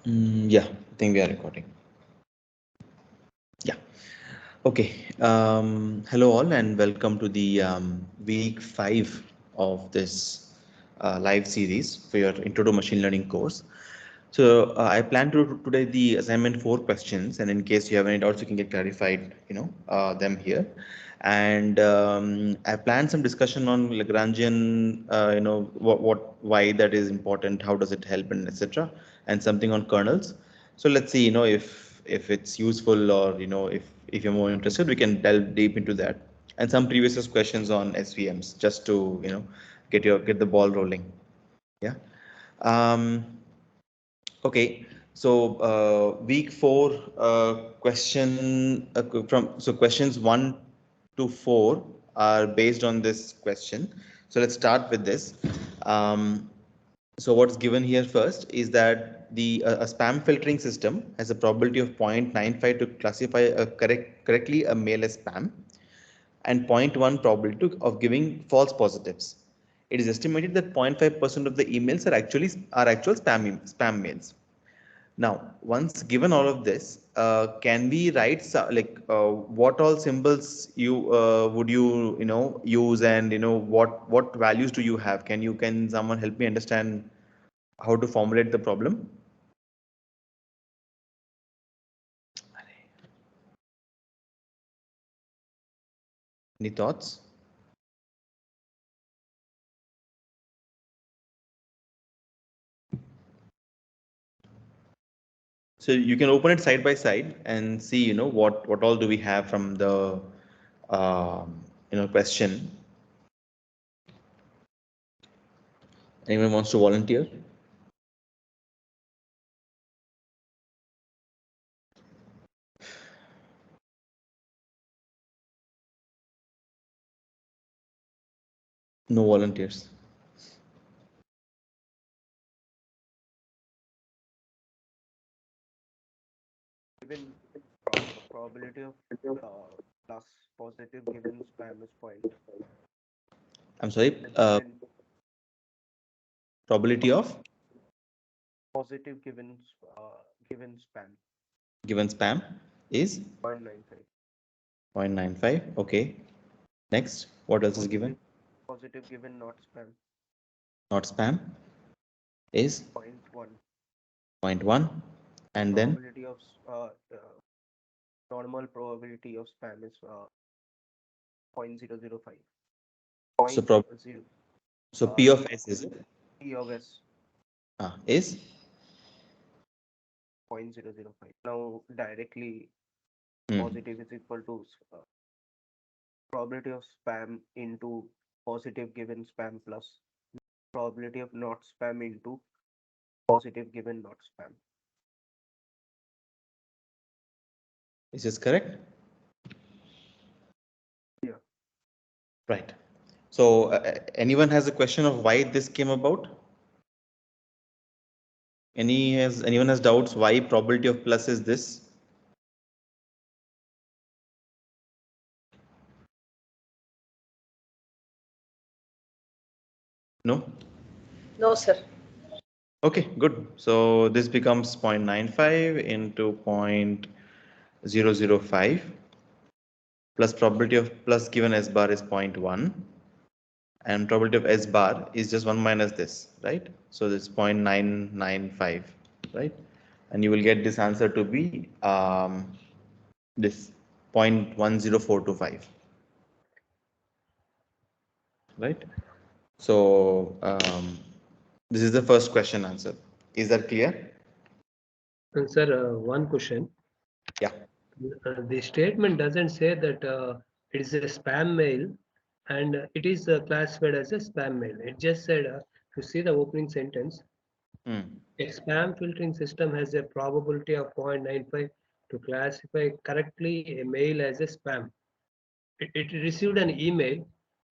Yeah, I think we are recording. Yeah. Okay. Hello all and welcome to the week 5 of this live series for your Intro to Machine Learning course. So I plan to do today the assignment 4 questions, and in case you have any doubts, you can get clarified, them here. And I planned some discussion on Lagrangian, why that is important, how does it help, and etc. And something on kernels. So let's see, if it's useful, or if you're more interested, we can delve deep into that. And some previous questions on SVMs, just to get the ball rolling. Yeah. Um, Okay, so week 4 questions 1 to 4 are based on this question. So let's start with this. Um, so what's given here first is that the a spam filtering system has a probability of 0.95 to classify correctly a mail as spam, and 0.1 probability of giving false positives. It is estimated that 0.5% of the emails are actual spam mails. Now, once given all of this, can we write what all symbols you would use, and what values do you have? Can someone help me understand how to formulate the problem? Any thoughts? So you can open it side by side and see, what all do we have from the question. Anyone wants to volunteer? No volunteers. Given probability of plus positive given spam is point. I'm sorry. And then Probability of positive given given spam given spam is 0.95. 0.95. Okay. Next, what else is given? Positive positive given not spam Not spam is 0.1. zero point 0.1. And then, Probability of normal probability of spam is 0.005. so Point prob zero so P of S is P of S is 0.005. Now directly hmm, positive is equal to probability of spam into positive given spam plus probability of not spam into positive given not spam. is this correct? Yeah. Right. So anyone has a question of why this came about? Anyone has doubts why probability of plus is this? No? No, sir. Okay, good. So this becomes 0.95 into 0.005 plus probability of plus given S bar is 0.1, and probability of S bar is just 1 minus this, right? So this 0.995, right? And you will get this answer to be this 0.10425, right? So this is the first question answer. Is that clear? Sir, one question. Yeah. The statement doesn't say that it is a spam mail and it is classified as a spam mail. It just said, if you see the opening sentence, Hmm. a spam filtering system has a probability of 0.95 to classify correctly a mail as a spam. It received an email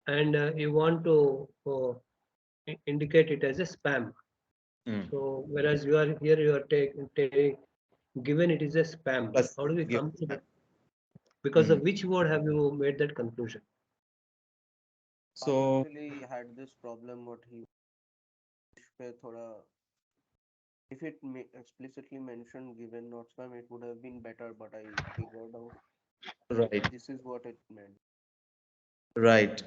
and you want to indicate it as a spam. Hmm. So whereas you are taking given it is a spam. Plus How do we given come to spam. that? Because Hmm. of which word have you made that conclusion? I So actually had this problem what he पे थोड़ा If it explicitly mentioned given not spam, it would have been better, but I figured out Right. this is what it meant. Right.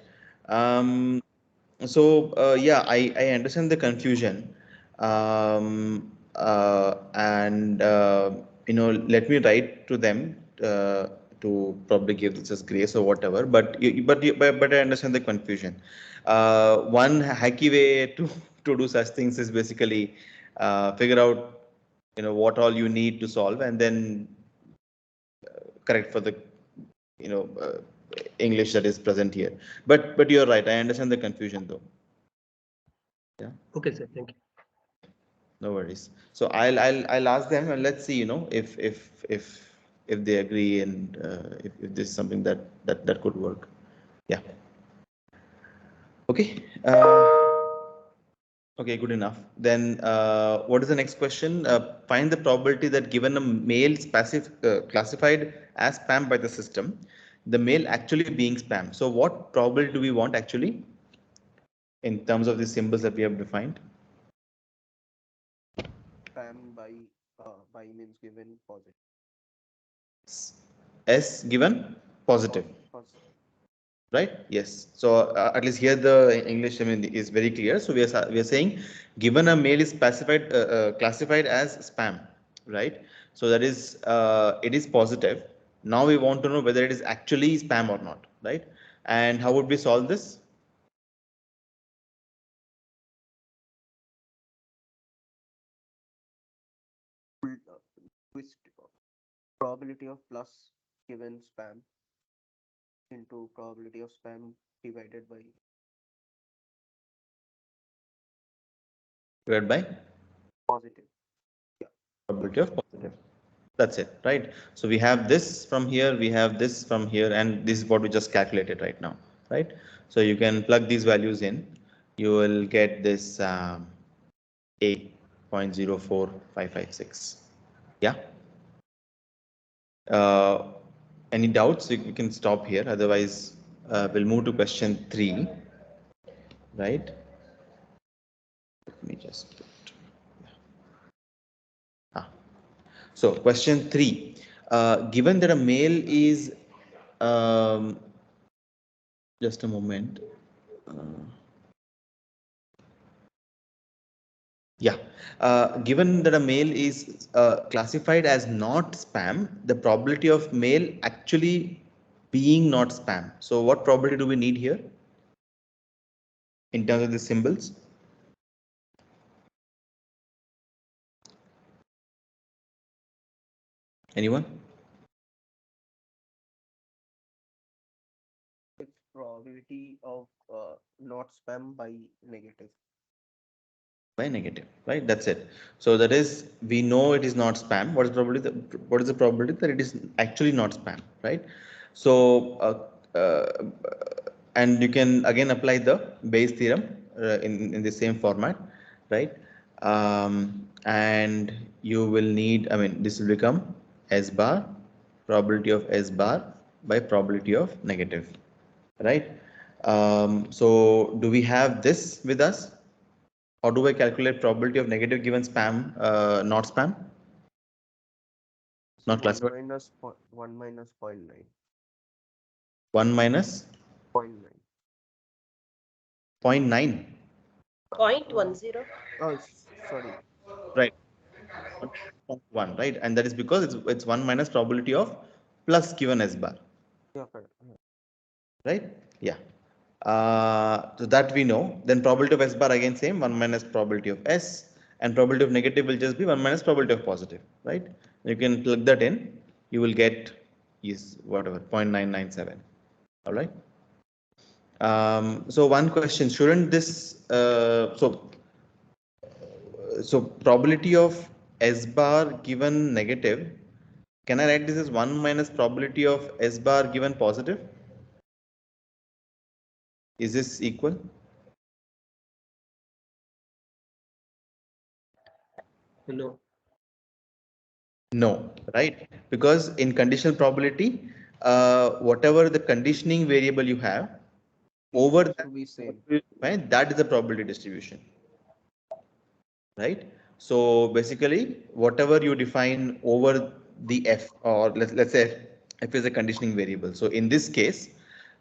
Um, so yeah, I understand the confusion. And let me write to them to probably give this as grace or whatever. But I understand the confusion. One hacky way to to do such things is basically figure out what all you need to solve and then correct for the you know uh, English that is present here. But you're right. I understand the confusion though. Yeah, Okay, sir. Thank you. no worries. So I'll ask them and let's see. If they agree and if this is something that could work. Yeah. Okay. Okay. Good enough. Then what is the next question? Find the probability that given a mail classified as spam by the system, the mail actually being spam. So what probability do we want actually in terms of the symbols that we have defined? Spam by means given positive. S given positive, Positive. right? Yes. So at least here the English, I mean, is very clear. So we are saying given a mail is classified as spam, right? So that is it is positive. Now we want to know whether it is actually spam or not, right? And how would we solve this? Twist probability of plus given spam into probability of spam divided by Divided by positive. Yeah. probability of positive. That's it, right? So we have this from here, we have this from here, and this is what we just calculated right now, right? So you can plug these values in, you will get this 8.04556. Yeah. Uh, any doubts? You can stop here. Otherwise, we'll move to question 3, right? Let me just put. Ah. So question 3. Given that a male is just a moment. Yeah. Given that a mail is classified as not spam, the probability of mail actually being not spam. So what probability do we need here in terms of the symbols? Anyone? It's probability of not spam by negative. By negative, right? That's it. So that is, we know it is not spam. What is the probability that it is actually not spam, right? So and you can again apply the Bayes theorem in the same format, right? And you will need, I mean, this will become S bar, probability of S bar by probability of negative, right? So do we have this with us? How do I calculate probability of negative given spam, not spam, So not classified? 1 minus 0.9. 1 minus 0.9. 0.9, Point Uh, one zero. Sorry. right? 1, right? And that is because it's 1 minus probability of plus given S bar, Yeah, correct. right? Yeah. So that we know. Then probability of S bar again same, 1 minus probability of S, and probability of negative will just be 1 minus probability of positive, right? You can plug that in, you will get is whatever 0.997. All right. So one question, shouldn't this, so probability of S bar given negative, can I write this as 1 minus probability of S bar given positive? Is this equal? No. No, right? Because in conditional probability, whatever the conditioning variable you have, It over has to that, be same. right, that is the probability distribution, right? So basically, whatever you define over the f, or let's say f is a conditioning variable. So in this case,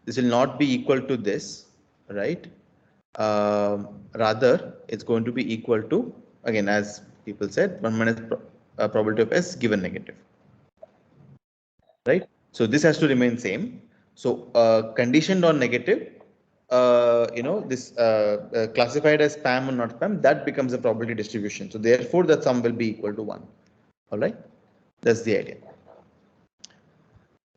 this will not be equal to this, right? Rather, it's going to be equal to, again, as people said, 1 minus probability of s given negative, right? So this has to remain same. So conditioned on negative, this classified as spam or not spam, that becomes a probability distribution. So therefore, the sum will be equal to 1. All right, that's the idea.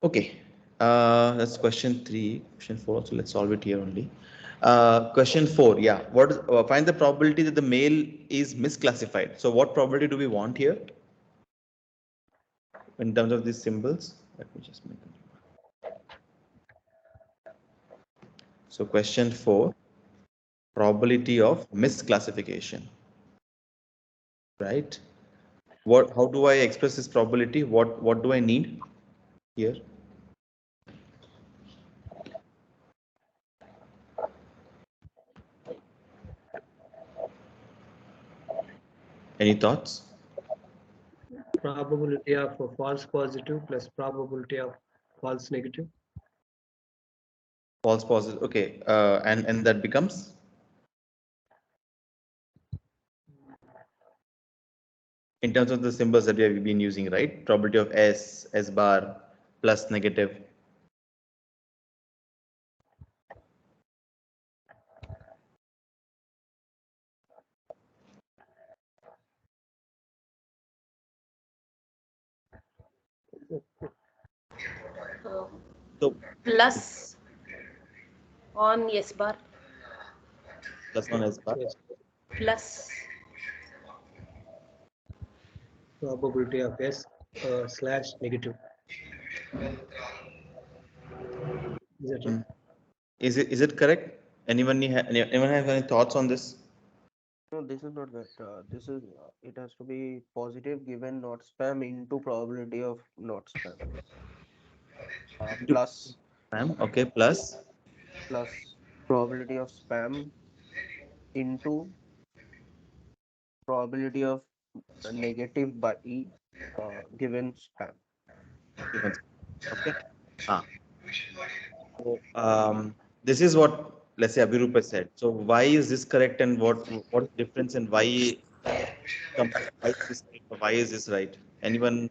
Okay, that's question 3. Question 4. So let's solve it here only. Question 4. Yeah, what is, find the probability that the mail is misclassified. So what probability do we want here in terms of these symbols? Let me just make it. So question 4, probability of misclassification, right? How do I express this probability? What do I need here? Any thoughts? Probability of a false positive plus probability of false negative. False positive. Okay, and that becomes in terms of the symbols that we have been using, right? Probability of S bar plus negative. Uh, So plus on S bar plus one S bar. Yes. plus Probability of S slash negative. Is that right? Is it correct? Anyone have any thoughts on this? No, this is not that. This is it has to be positive given not spam into probability of not spam. Into Plus spam. Okay, plus plus probability of spam into probability of negative by E given spam. even. Okay. Ah. So, this is what, let's say, Abhirupa said. So why is this correct, and what is the difference, and why is this right, or why is this right? Anyone?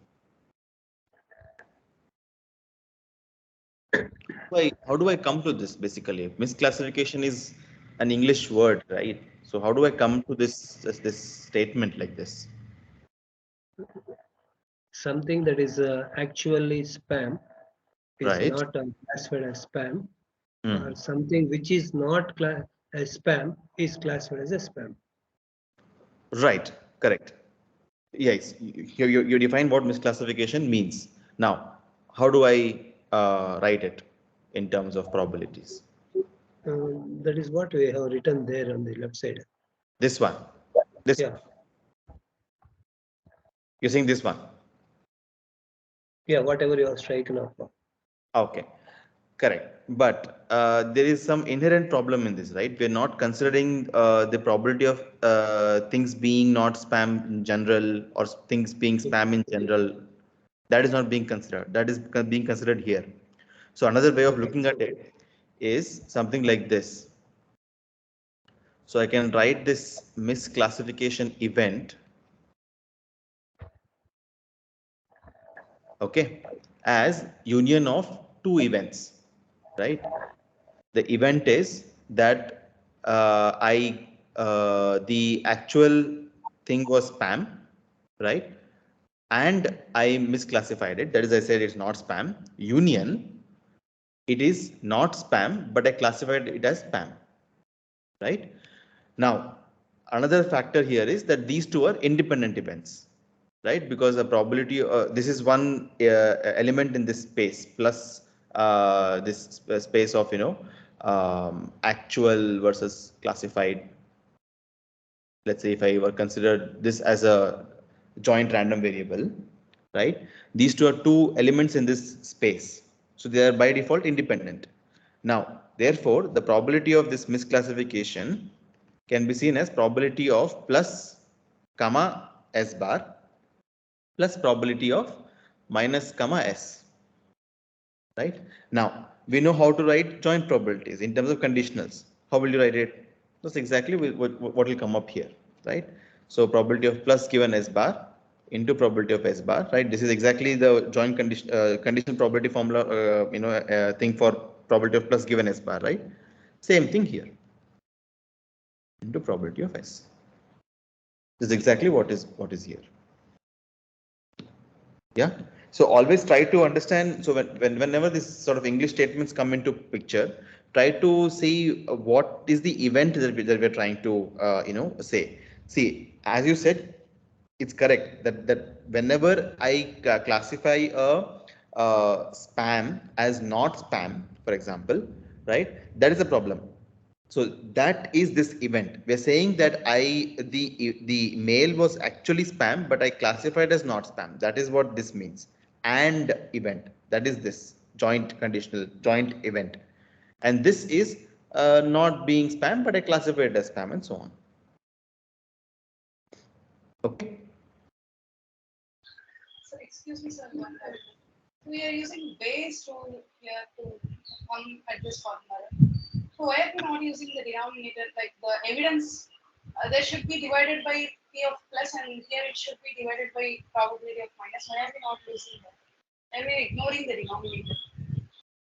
How do I come to this basically? Misclassification is an English word, right? So how do I come to this statement like this? Something that is actually spam is Right. not classified as spam, Hmm. or something which is not as spam is classified as a spam. Right. Correct. Yes. You define what misclassification means. Now, how do I write it in terms of probabilities? That is what we have written there on the left side. This one. This Yeah, you're saying this one. yeah, whatever you are striking off. Okay. Correct. But there is some inherent problem in this, right? We're not considering the probability of things being not spam in general, or things being spam in general. That is not being considered. That is being considered here. So another way of looking at it is something like this. So I can write this misclassification event, okay, as union of two events, right? The event is that the actual thing was spam, right? And I misclassified it. That is, I said it's not spam. Union, it is not spam, but I classified it as spam, right? Now, another factor here is that these two are independent events, right? Because the probability, this is one element in this space plus this space of, actual versus classified. Let's say if I were considered this as a joint random variable, right? These two are two elements in this space. So they are by default independent. Now, therefore, the probability of this misclassification can be seen as probability of plus comma s bar plus probability of minus comma s. Right? Now, we know how to write joint probabilities in terms of conditionals. How will you write it? That's exactly what will come up here, right? So probability of plus given s bar into probability of s bar, right? This is exactly the joint conditional probability formula, thing for probability of plus given s bar, right? Same thing here into probability of s. This is exactly what is here. Yeah. So always try to understand. So whenever this sort of English statements come into picture, try to see what is the event that we're trying to say. See, as you said, it's correct that whenever I classify spam as not spam, for example, right, that is a problem. So that is this event. We're saying that the mail was actually spam, but I classified as not spam. That is what this means. And event. That is this joint conditional joint event. And this is not being spam, but I classified as spam and so on. Okay. So excuse me, sir. We are using base rule here to come at this formula. So why are we not using the denominator, like the evidence? There should be divided by P of plus, and here it should be divided by probability of minus. Why are we not using that? Why are we ignoring the denominator?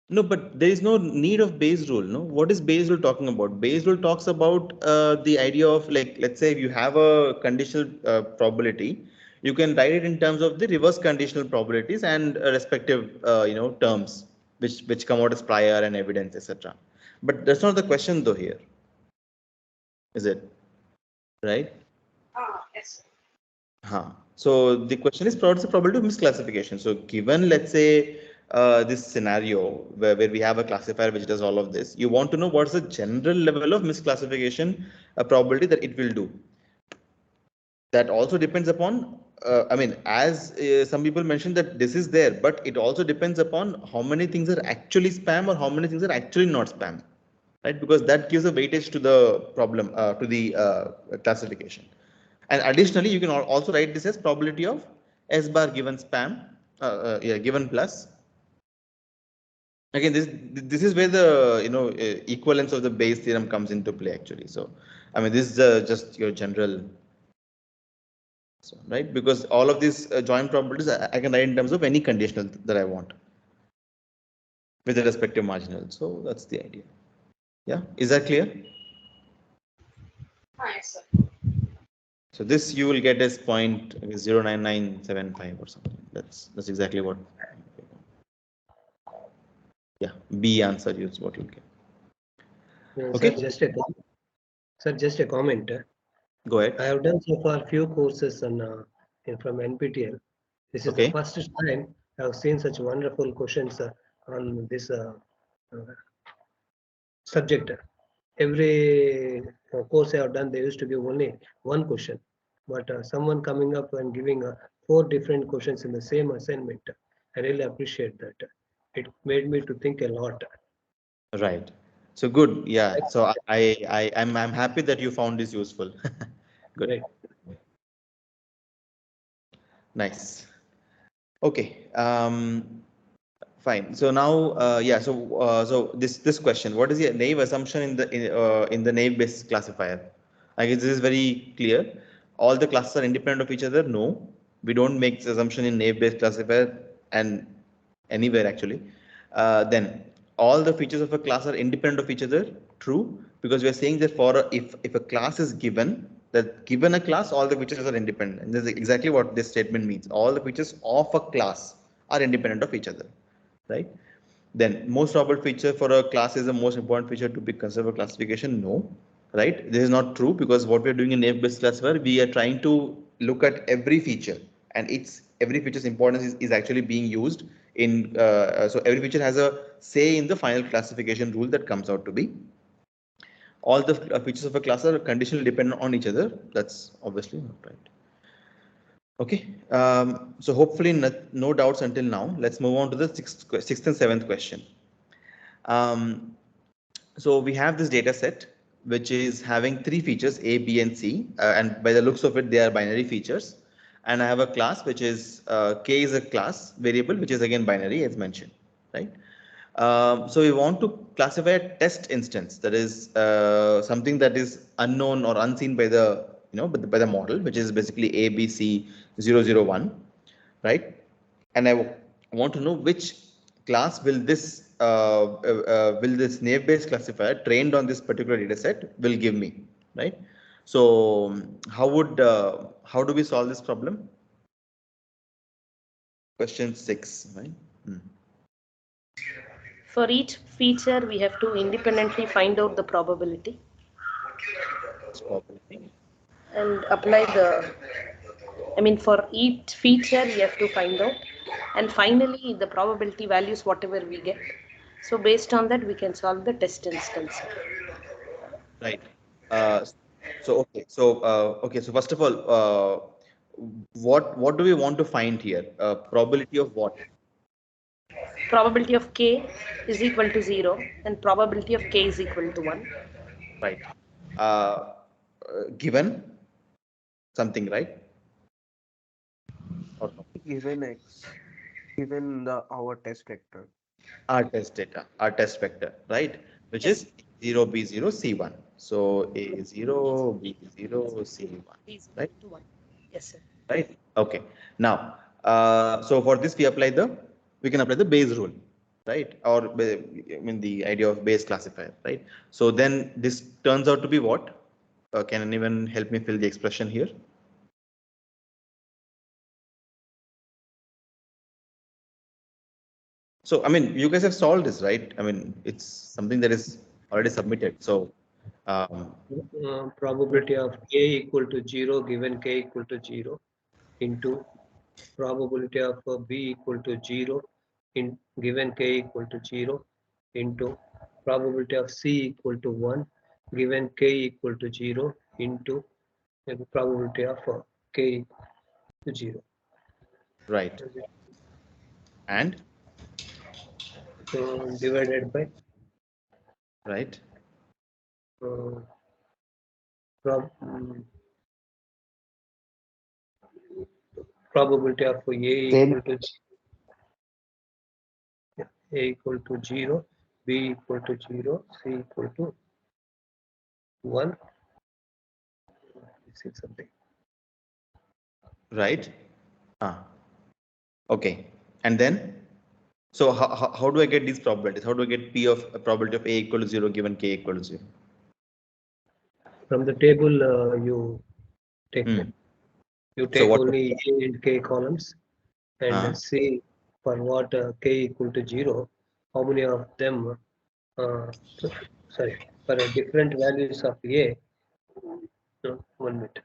No, but there is no need of Bayes rule. No, what is Bayes rule talking about? Bayes rule talks about the idea of, like, let's say if you have a conditional probability, you can write it in terms of the reverse conditional probabilities and respective terms which come out as prior and evidence, etc. But that's not the question though here, is it? Right? Yes. So the question is, what's the probability of misclassification? So given, let's say, this scenario where we have a classifier which does all of this, you want to know what's the general level of misclassification probability that it will do. That also depends upon, as some people mentioned that this is there, but it also depends upon how many things are actually spam or how many things are actually not spam, right? Because that gives a weightage to the problem, to the classification. And additionally, you can also write this as probability of s bar given spam, given plus. Again, this is where the equivalence of the Bayes theorem comes into play actually. So, I mean, this is just your general, right? Because all of these joint probabilities I can write in terms of any conditional that I want with the respective marginal. So that's the idea. Yeah, is that clear? Yes, sir. So this you will get as 0.09975 or something. That's exactly what. Yeah, B answer is what you'll get. Okay. Sir, just a comment. Go ahead. I have done so far few courses from NPTL. This is the first time I have seen such wonderful questions on this subject. Every course I have done, they used to give only one question, but someone coming up and giving 4 different questions in the same assignment, I really appreciate that. It made me to think a lot. Right. So good. Yeah. So I'm happy that you found this useful. Good. Right. Nice. Okay. Fine. So now, yeah. So this question: what is the naive assumption in the naive based classifier? I guess this is very clear. All the classes are independent of each other. No, we don't make this assumption in naive based classifier and anywhere actually. Then all the features of a class are independent of each other. True, because we are saying that if a class is given, that given a class, all the features are independent. And this is exactly what this statement means. All the features of a class are independent of each other, right? Then most probable feature for a class is the most important feature to be considered for classification. No, right? This is not true, because what we are doing in naive-based classifier, we are trying to look at every feature, and every feature's importance is actually being used in. So every feature has a say in the final classification rule that comes out to be. All the features of a class are conditionally dependent on each other. That's obviously not right. Okay, so hopefully no doubts until now. Let's move on to the sixth and seventh question. So we have this data set which is having three features A, B, and C, and by the looks of it, they are binary features. And I have a class which is K is a class variable, which is again binary as mentioned, right? So we want to classify a test instance, that is something that is unknown or unseen by the by the model, which is basically A, B, C 001, right? And I want to know which class will this naive Bayes classifier trained on this particular data set will give me, right? So how do we solve this problem? Question 6, right? For each feature, we have to independently find out the probability and apply the, for each feature, we have to find out. And finally, the probability values, whatever we get. So based on that, we can solve the test instance. Right. So first of all, what do we want to find here? Probability of what? Probability of k is equal to 0 and probability of k is equal to 1. Right. Given something, right? Or no? Given X, given our test vector. Our test data, our test vector, right? Which is 0, B0, C1. So A0, B0, C1, right? To 1. Yes, sir. Right. Okay. Now, so for this we can apply the Bayes rule, right? Or the idea of Bayes classifier, right? So then this turns out to be what? Can anyone help me fill the expression here? So, you guys have solved this, right? It's something that is already submitted. So, Probability of k equal to 0 given k equal to 0 into probability of b equal to 0 in given k equal to 0 into probability of c equal to 1 given k equal to 0 into the probability of k to 0. right. And Divided by right. Probability of a equal to 0, b equal to 0, c equal to 1. This is something. Right. Okay. And then, so how do I get these probabilities? How do I get P of a probability of A equal to 0 given K equal to 0? From the table, you take you take only A and K columns and see for what K equal to 0, how many of them, sorry, for different values of A, no, 1 minute.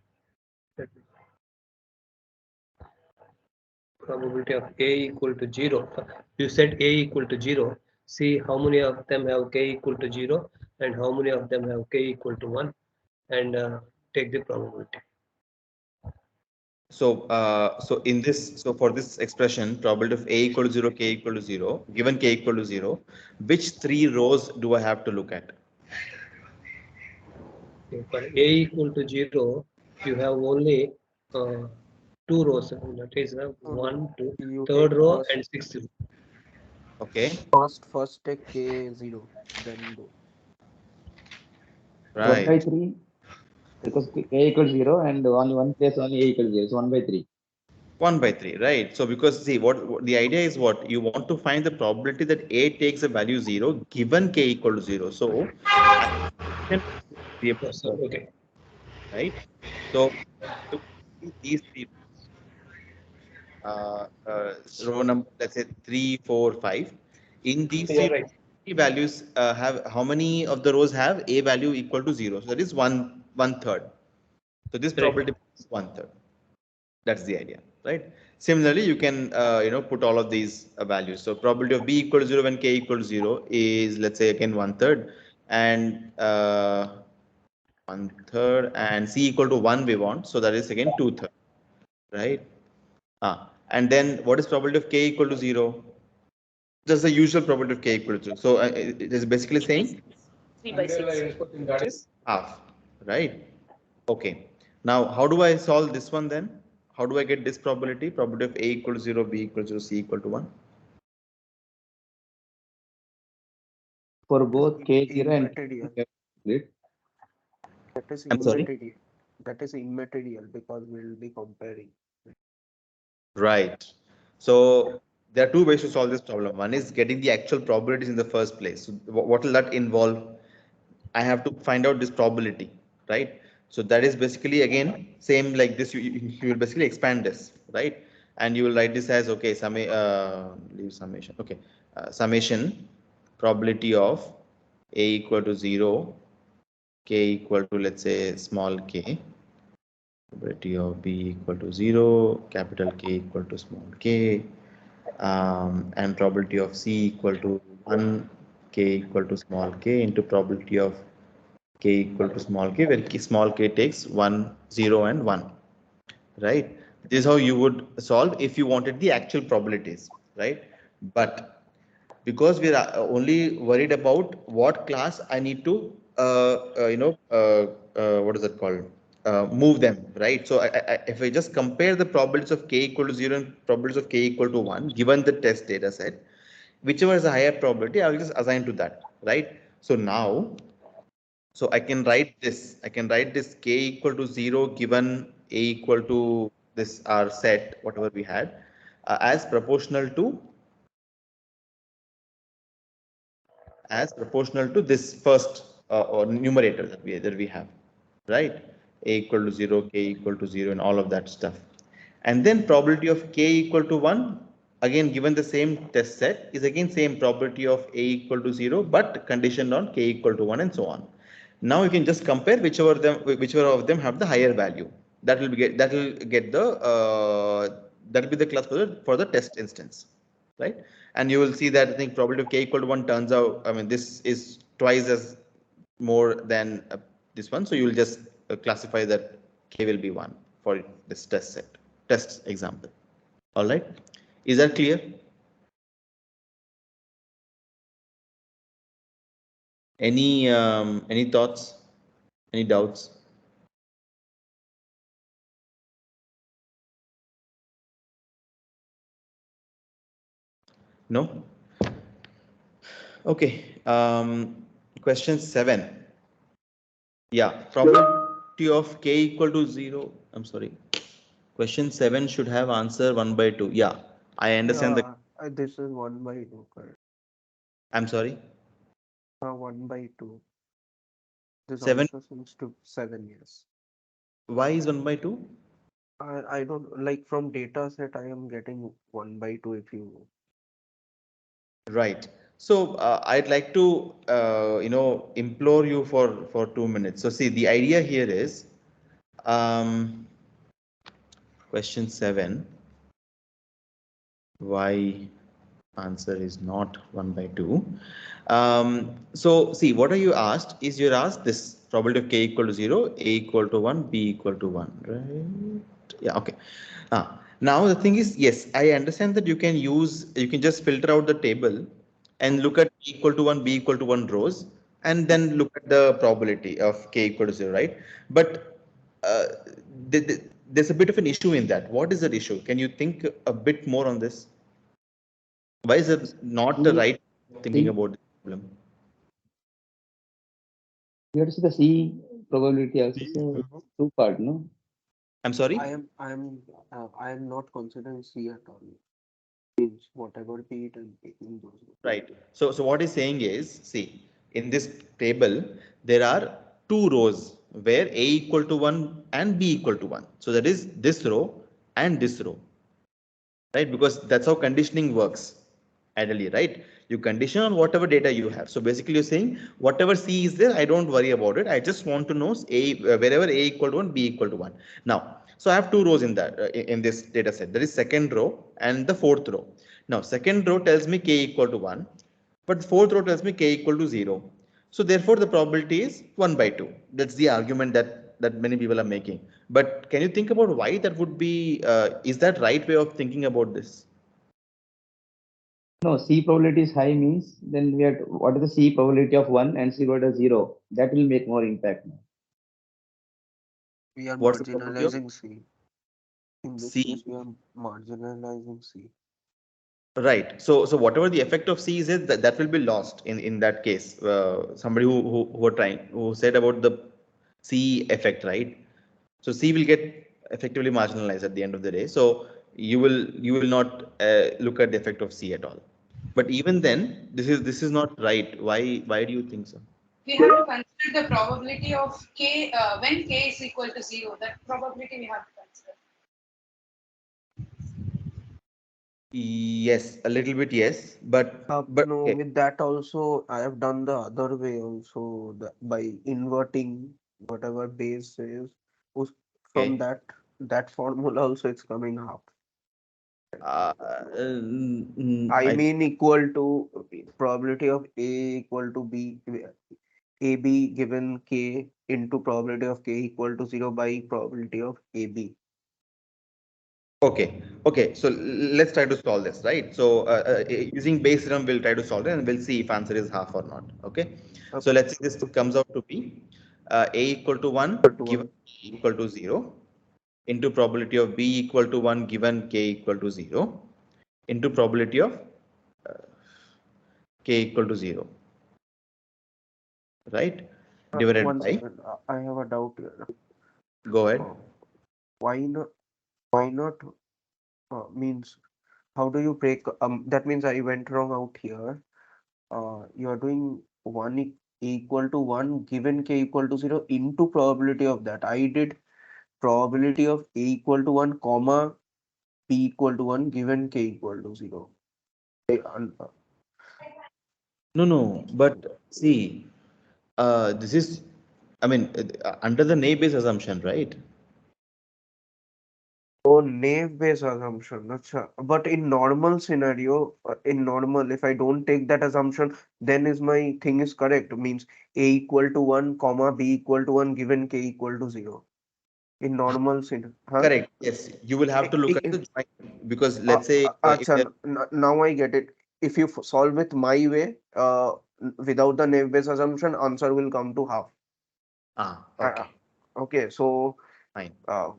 Probability of A equal to 0. You said A equal to 0. See how many of them have K equal to 0 and how many of them have K equal to 1 and take the probability. So, so for this expression, probability of A equal to 0, K equal to 0, given K equal to 0, which three rows do I have to look at? For A equal to 0, you have only 2 rows. That is 1, 2, third row and sixth row. Okay. First take K0, then do. Right. 1 by 3, because A equals 0 and only one place only A equals 0, so 1 by 3. 1 by 3, right? So because see what the idea is, what you want to find the probability that A takes a value 0 given K equal to 0. So okay. Right. So these three row number, let's say 3, 4, 5. In these three values have how many of the rows have A value equal to 0? So that is one third. So this probability is 1/3. That's the idea, right? Similarly, you can put all of these values. So probability of B equal to 0 when K equal to 0 is, let's say, again 1/3, and 1/3, and C equal to 1 we want. So that is again 2/3, right? And then what is probability of K equal to 0? Just the usual probability of K equal to 0. So it is basically saying 3 by 6. half, right? Okay. Now, how do I solve this one then? How do I get this probability? Probability of A equal to 0, B equal to 0, C equal to 1. For both K0 and Immaterial. K0, That is I'm sorry. immaterial. That is immaterial because we'll be comparing. Right. So there are two ways to solve this problem. One is getting the actual probabilities in the first place. So what will that involve? I have to find out this probability, right? So that is basically again same like this. You will basically expand this, right? And you will write this as okay, leave summation. Okay, summation probability of A equal to 0, K equal to let's say small k, probability of B equal to 0, capital K equal to small k, and probability of C equal to 1, K equal to small k into probability of K equal to small k, where small k takes 1, 0 and 1, right? This is how you would solve if you wanted the actual probabilities, right? But because we are only worried about what class I need to, what is it called? Move them, right? So if I just compare the probabilities of k equal to 0 and probabilities of k equal to 1, given the test data set, whichever is a higher probability, I will just assign to that, right? So now, so I can write this, k equal to 0 given a equal to this our set, whatever we had, as proportional to this first or numerator that we have, right? A equal to 0, k equal to 0, and all of that stuff. And then probability of k equal to 1, again given the same test set, is again same probability of a equal to 0, but conditioned on k equal to 1 and so on. Now you can just compare whichever of them have the higher value. That will get the that will be the class for the test instance, right? And you will see that I think probability of k equal to 1 turns out, I mean, this is twice as more than this one. So you will just classify that k will be 1 for this test example. All right. Is that clear? Any thoughts? Any doubts? No? Okay. Question 7. Yeah, probability of k equal to 0. I'm sorry. Question 7 should have answer 1 by 2. Yeah, I understand the. Yeah, this is 1/2, correct? I'm sorry. 1/2. This 7. also seems to 7 years. Why is 1 by 2? I don't like from data set I am getting 1/2 if you Right. So I'd like to implore you for 2 minutes. So see, the idea here is um, question 7. Why answer is not 1 by 2? So see, what are you asked is you're asked this probability of k equal to 0, a equal to 1, b equal to 1, right? Yeah, okay. Now the thing is, yes, I understand that you can just filter out the table and look at equal to 1, b equal to 1 rows, and then look at the probability of k equal to 0, right? But uh, there's a bit of an issue in that. What is that issue? Can you think a bit more on this? Why is it not the C, right thinking C, about the problem? you have to see the C probability also. So Mhm. two part, no? I'm sorry? I am not considering C at all. Means whatever be it, I'm taking those. Right. So what he's saying is, see, in this table, there are two rows where A equal to 1 and B equal to 1. So that is this row and this row, right? Because that's how conditioning works ideally, right? You condition on whatever data you have. So basically you're saying whatever C is there, I don't worry about it. I just want to know wherever A equal to 1, B equal to 1. Now, so I have two rows in that in this data set. There is second row and the fourth row. Now, second row tells me K equal to 1, but the fourth row tells me K equal to 0. So therefore the probability is 1 by 2. That's the argument that many people are making. But can you think about why that would be, is that right way of thinking about this? No, C probability is high means then we have to, what is the C probability of 1 and C probability of 0? That will make more impact. We are What's the probability of marginalizing C. In this case, C? we are marginalizing C. Right. So whatever the effect of C is, that will be lost in that case. Somebody who were trying who said about the C effect, right? So C will get effectively marginalized at the end of the day. So you will not look at the effect of C at all. But even then, this is not right. Why do you think so? We have to consider the probability of k when k is equal to 0. That probability we have to consider. Yes, a little bit yes, but No, okay, with that also, I have done the other way also by inverting whatever base is. us- From okay. that formula also it's coming half. I I mean equal to probability of A equal to B, AB given K into probability of K equal to 0 by probability of AB. okay. So let's try to solve this, right? So using base theorem, we'll try to solve it, and we'll see if answer is half or not. Okay. So Okay. let's say this comes out to be A equal to 1 Equal to given 1. A equal to 0 into probability of B equal to 1 given K equal to 0 into probability of uh, K equal to 0, right? Divided One by, second, I have a doubt here. go ahead. Uh, why not? Why not? Means how do you break? That means I went wrong out here. You are doing equal to 1 given K equal to 0 into probability of that. I did probability of A equal to 1 comma B equal to 1 given K equal to 0. No, but see, this is, I mean, under the naive Bayes assumption, right? Oh, naive Bayes assumption. Acha. But in normal scenario, in normal, if I don't take that assumption, then is my thing is correct. Means A equal to 1, comma B equal to 1 given K equal to 0. In normal scenario. Huh? Correct. Yes, you will have to look at the joint because Uh, let's say if Acha, there. now I get it. If you solve it my way, without the naive Bayes assumption, answer will come to half. Uh, Okay, okay, so fine, uh,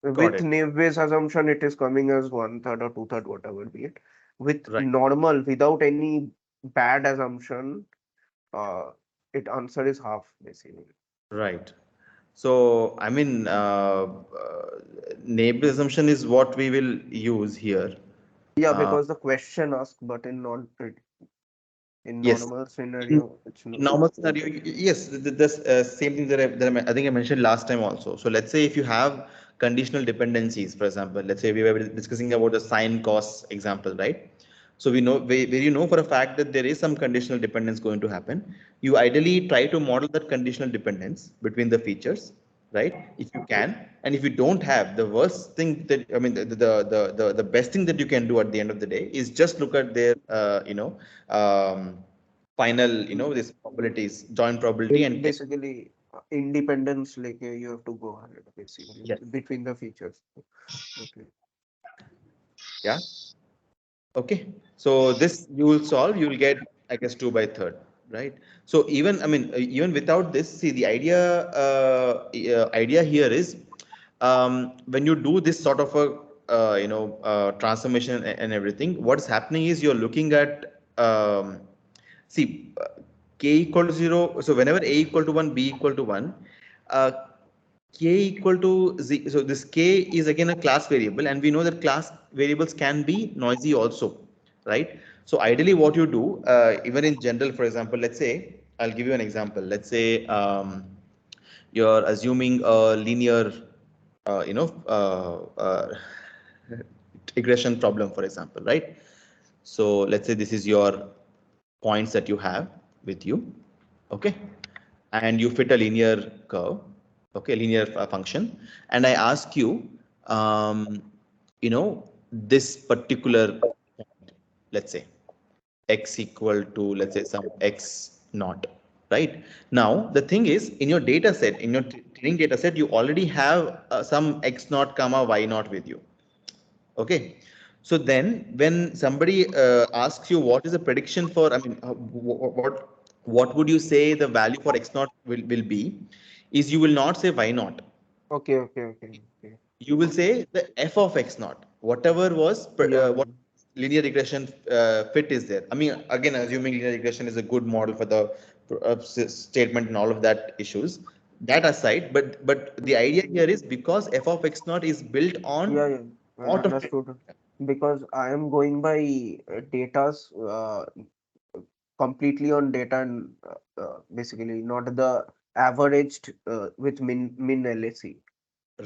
got with it. naive Bayes assumption, it is coming as one third or two third, whatever be it. With Right, normal, without any bad assumption, uh, it answer is half basically. right. So I mean, naive assumption is what we will use here. Yeah, Uh, because the question asked, but in yes. normal In, scenario, it's in no. normal scenario, yes, this same thing I think I mentioned last time also. So let's say if you have conditional dependencies, for example, let's say we were discussing about the sine cos example, right? So we know where you know for a fact that there is some conditional dependence going to happen. You ideally try to model that conditional dependence between the features, right? If you can, and if you don't have, the worst thing that I mean, the best thing that you can do at the end of the day is just look at their final, this probabilities, joint probability and Basically, independence, like you have to go ahead basically yes, between the features. Okay. yeah. Okay, so this you will solve, you will get, I guess, 2 by third, right? So even, I mean, even without this, see the idea here is when you do this sort of a transformation and everything, what's happening is you're looking at see k equal to 0. So whenever a equal to 1, b equal to 1, uh, k equal to z. So this k is again a class variable, and we know that class variables can be noisy also, right? So ideally, what you do, even in general, for example, let's say I'll give you an example. Let's say you're assuming a linear, regression problem, for example, right? So let's say this is your points that you have with you, okay, and you fit a linear curve, okay, linear function, and I ask you, this particular point, let's say x equal to, let's say, some x naught, right? Now the thing is, in your data set, in your training data set, you already have some x naught comma y naught with you. Okay, So then when somebody asks you what is the prediction for, I mean, what would you say the value for x naught will be, is you will not say y naught. Okay, okay, okay, okay. You will say the f of x naught, whatever was Yeah, what linear regression fit is there. I mean, again, assuming linear regression is a good model for the statement and all of that issues. That aside, but the idea here is because f of x naught is built yeah, on yeah. I lot of understood. Because I am going by data's completely on data and basically not the averaged with min LSE.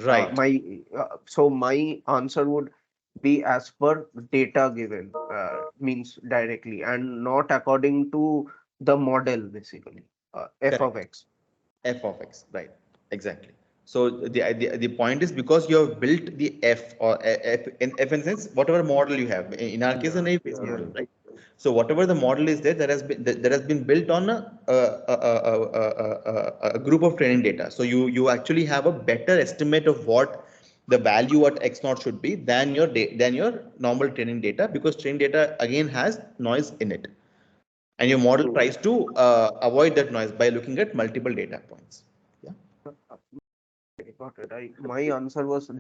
right. My so my answer would be as per data given means directly and not according to the model basically f of Correct. x. F of x, right? Exactly. So the point is because you have built the f or f in sense whatever model you have. In our case, an Yeah, A based yeah, model, right? So whatever the model is there that has been built on a group of training data. So you actually have a better estimate of what the value at x naught should be than than your normal training data, because training data again has noise in it, and your model true. tries to avoid that noise by looking at multiple data points. Yeah, Okay, got it. My answer was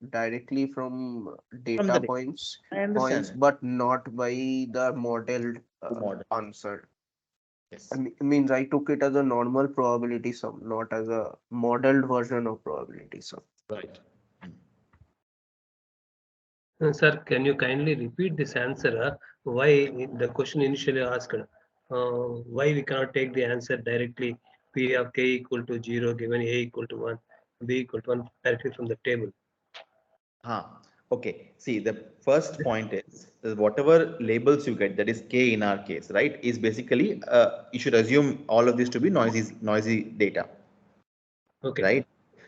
directly from from data the data. I points, understand but not by the modeled the model. answer. Yes, Means I took it as a normal probability sum, not as a modeled version of probability sum. right. Sir, can you kindly repeat this answer? Why the question initially asked? Why we cannot take the answer directly? P of k equal to 0 given a equal to 1, b equal to 1 directly from the table. Huh. Okay. See, the first point is that whatever labels you get, that is k in our case, right, is basically you should assume all of this to be noisy data, Okay. right?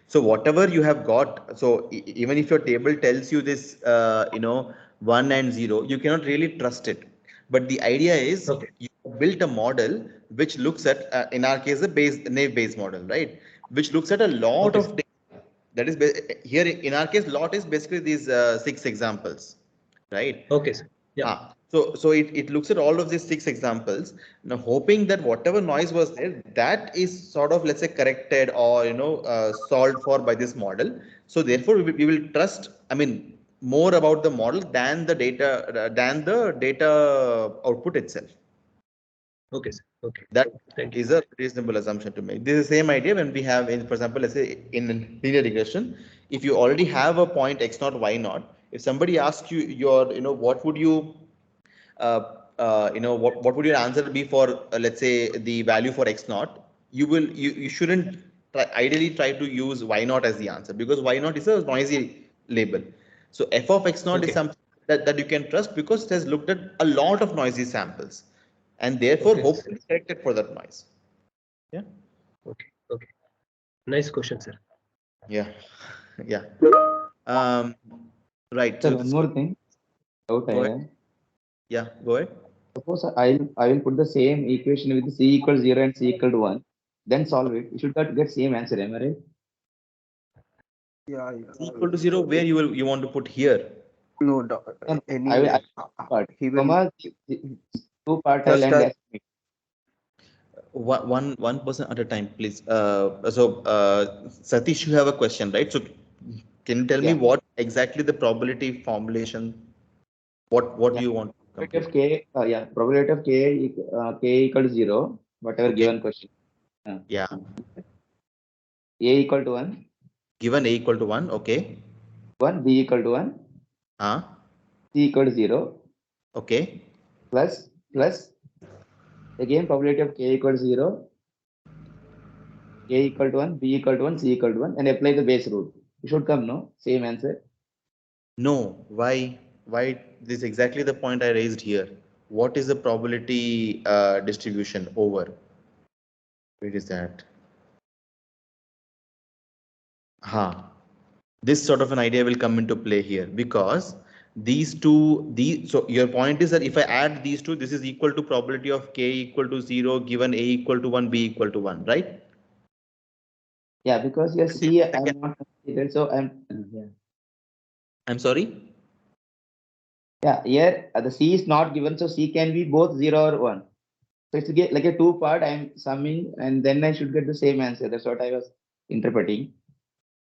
So whatever you have got, so even if your table tells you this, 1 and 0, you cannot really trust it. But the idea is Okay. you built a model which looks at, in our case, a naive Bayes model, right? Which looks at a lot Okay, of sir. data. That is here in our case, lot is basically these 6 examples, right? Okay, sir. Yeah. So it looks at all of these 6 examples, now hoping that whatever noise was there, that is sort of, let's say, corrected or solved for by this model. So therefore, we will trust, I mean, more about the model than the data output itself. Okay, sir. Okay. That Thank you. is a reasonable assumption to make. This is the same idea when we have, in, for example, let's say in linear regression, if you already have a point x naught, y naught, if somebody asks you what would you, what would your answer be for, let's say, the value for x naught, you shouldn't ideally try to use y naught as the answer, because y naught is a noisy label. So f of x naught is Okay. something that you can trust because it has looked at a lot of noisy samples and therefore Okay. hopefully corrected for that noise. Yeah. Okay. Okay. Nice question, sir. Yeah. Yeah. Um, right. Sir, So, one more thing. Doubt I go ahead. have. Yeah, go ahead. Suppose I will put the same equation with c equals 0 and c equal to 1, then solve it. You should not get same answer, am I right? Yeah, yeah. Equal to 0, where you want to put here? No, No, no, I anywhere. part. He will Comma, two part I'll just and as estimate. One person at a time, please. Satish, you have a question, right? So can you tell me Yeah. what exactly the probability formulation? What do Yeah. you want to Probability complete? of k, yeah, probability of k equal to 0, whatever Okay. given question. Yeah. A equal to 1, Given a equal to 1. Okay. 1, b equal to 1, Huh? c equal to 0, Okay. plus again probability of k equal to 0, a equal to 1, b equal to 1, c equal to 1, and apply the base rule. You should come, no? Same answer. No. Why? Why? This is exactly the point I raised here. What is the probability distribution over? Where is that? Huh. This sort of an idea will come into play here because so your point is that if I add these two, this is equal to probability of k equal to 0 given a equal to 1, b equal to 1, right? Yeah, because your Let's see C if I can. I'm not considered, so I'm yeah. I'm sorry. Yeah, here the C is not given, so C can be both 0 or 1. So it's like a two part. I'm summing, and then I should get the same answer. That's what I was interpreting.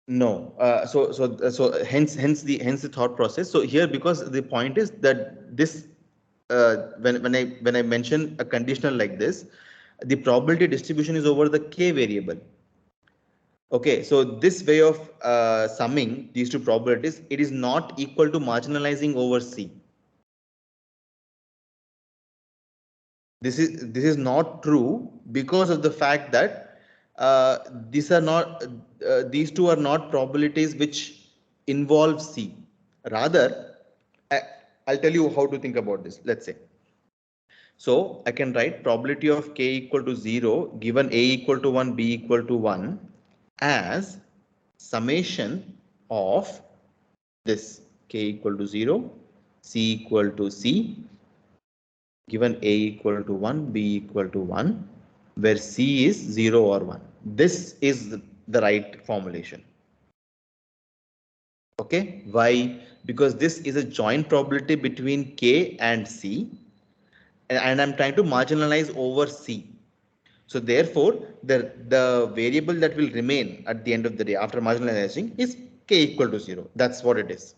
No, hence the thought process. So here, because the point is that this when I mention a conditional like this, the probability distribution is over the k variable. Okay, so this way of summing these two probabilities, it is not equal to marginalizing over C. This is not true because of the fact that these are not these two are not probabilities which involve C. Rather, I, I'll tell you how to think about this. Let's say. So I can write probability of k equal to 0 given a equal to 1, b equal to 1 as summation of this k equal to 0, c equal to c, given a equal to 1, b equal to 1, where c is 0 or 1. This is the right formulation. Okay, why? Because this is a joint probability between k and c, and I'm trying to marginalize over c. So therefore, the variable that will remain at the end of the day after marginalizing is k equal to 0. That's what it is.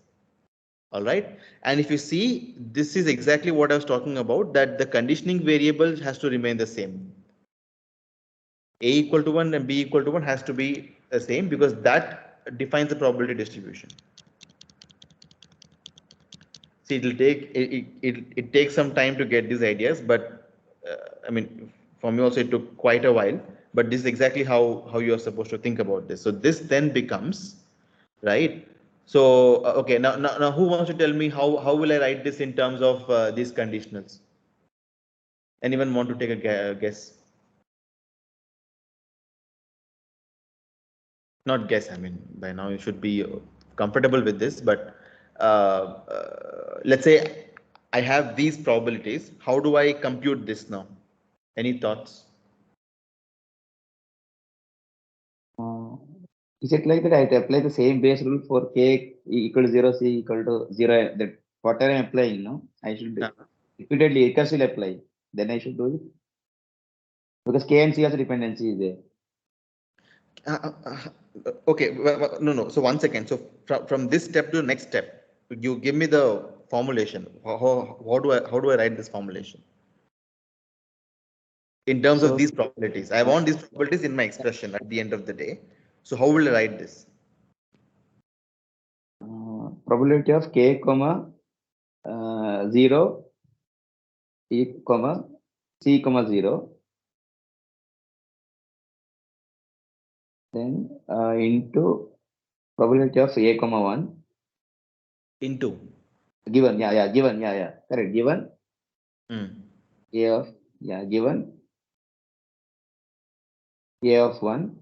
All right. And if you see, this is exactly what I was talking about, that the conditioning variable has to remain the same. A equal to 1 and b equal to 1 has to be the same because that defines the probability distribution. See, it takes some time to get these ideas, but I mean, for me also it took quite a while. But this is exactly how you are supposed to think about this. So this then becomes right. So okay, now who wants to tell me how will I write this in terms of these conditionals? Anyone want to take a guess? Not guess. I mean, by now you should be comfortable with this. But let's say I have these probabilities. How do I compute this now? Any thoughts? Is it like that I apply the same base rule for k equal to 0, c equal to 0? That whatever I'm applying, no, I should repeatedly recursively apply. Then I should do it because k and c also dependency is there. Okay, no. So 1 second. So from this step to the next step, you give me the formulation. How do I write this formulation? In terms of So these probabilities, I want these probabilities in my expression at the end of the day. So how will I write this? probability of k comma 0 e comma c comma 0, then into probability of a comma 1 Into. given given correct, given a of given a of 1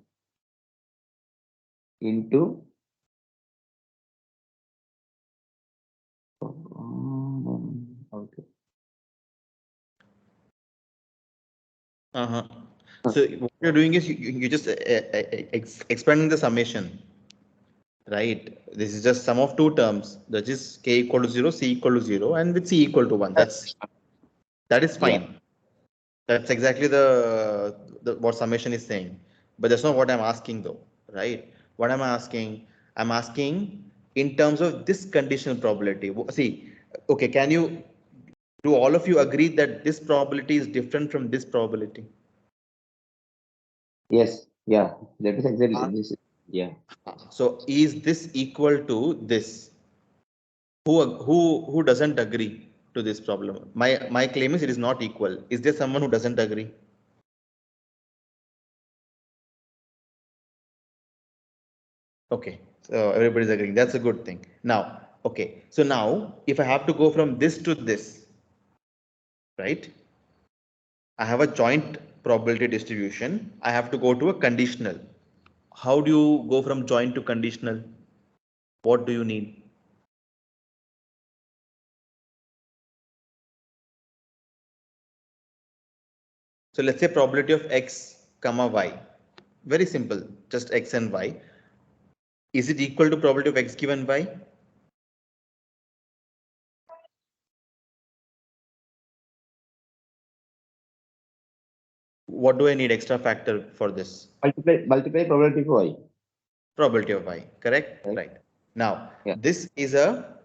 into okay. So what you're doing is you just expanding the summation, right? This is just sum of two terms, that is k equal to 0, c equal to 0, and with c equal to 1. That is fine. Yeah. That's exactly the what summation is saying. But that's not what I'm asking though, right? What am I asking? I'm asking in terms of this conditional probability. See, okay, do all of you agree that this probability is different from this probability? Yes, that is exactly this. Yeah. So is this equal to this? Who doesn't agree to this problem? My claim is it is not equal. Is there someone who doesn't agree? Okay, so everybody's agreeing. That's a good thing. Now, okay, so now if I have to go from this to this, right? I have a joint probability distribution. I have to go to a conditional. How do you go from joint to conditional? What do you need? So let's say probability of x comma y. Very simple, just x and y. Is it equal to probability of x given y? What do I need extra factor for this? Multiply probability for y. Probability of y, correct? Right. Right. Now, Yeah. this is a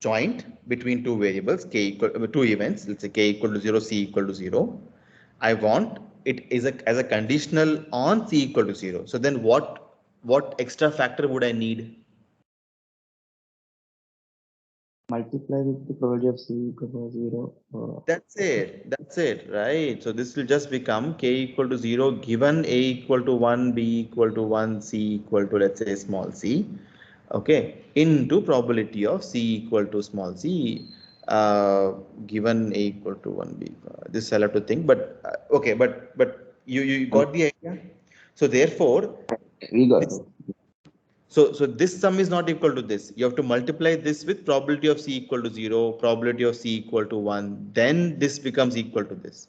joint between two variables, k equal, two events, let's say k equal to 0, c equal to 0. I want it is as a conditional on c equal to 0. So then what extra factor would I need? Multiply with the probability of c equal to 0. That's it, right? So this will just become k equal to 0 given a equal to 1, b equal to 1, c equal to, let's say, small c. Okay, into probability of c equal to small c, given a equal to 1, b. This I'll have to think, but okay, but you got the idea. So therefore, We got this it. so this sum is not equal to this. You have to multiply this with probability of c equal to 0, probability of c equal to 1. Then this becomes equal to this.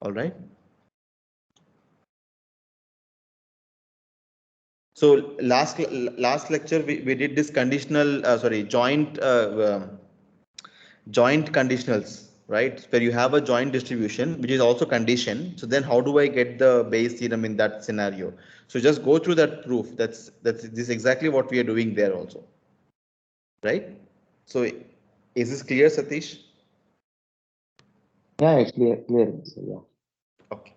All right. So last lecture we did this conditional joint conditionals, right? Where you have a joint distribution which is also condition. So then how do I get the Bayes theorem in that scenario? So just go through that proof. That's this exactly what we are doing there also, right? So is this clear, Satish? Yeah, it's clear. So, yeah. Okay.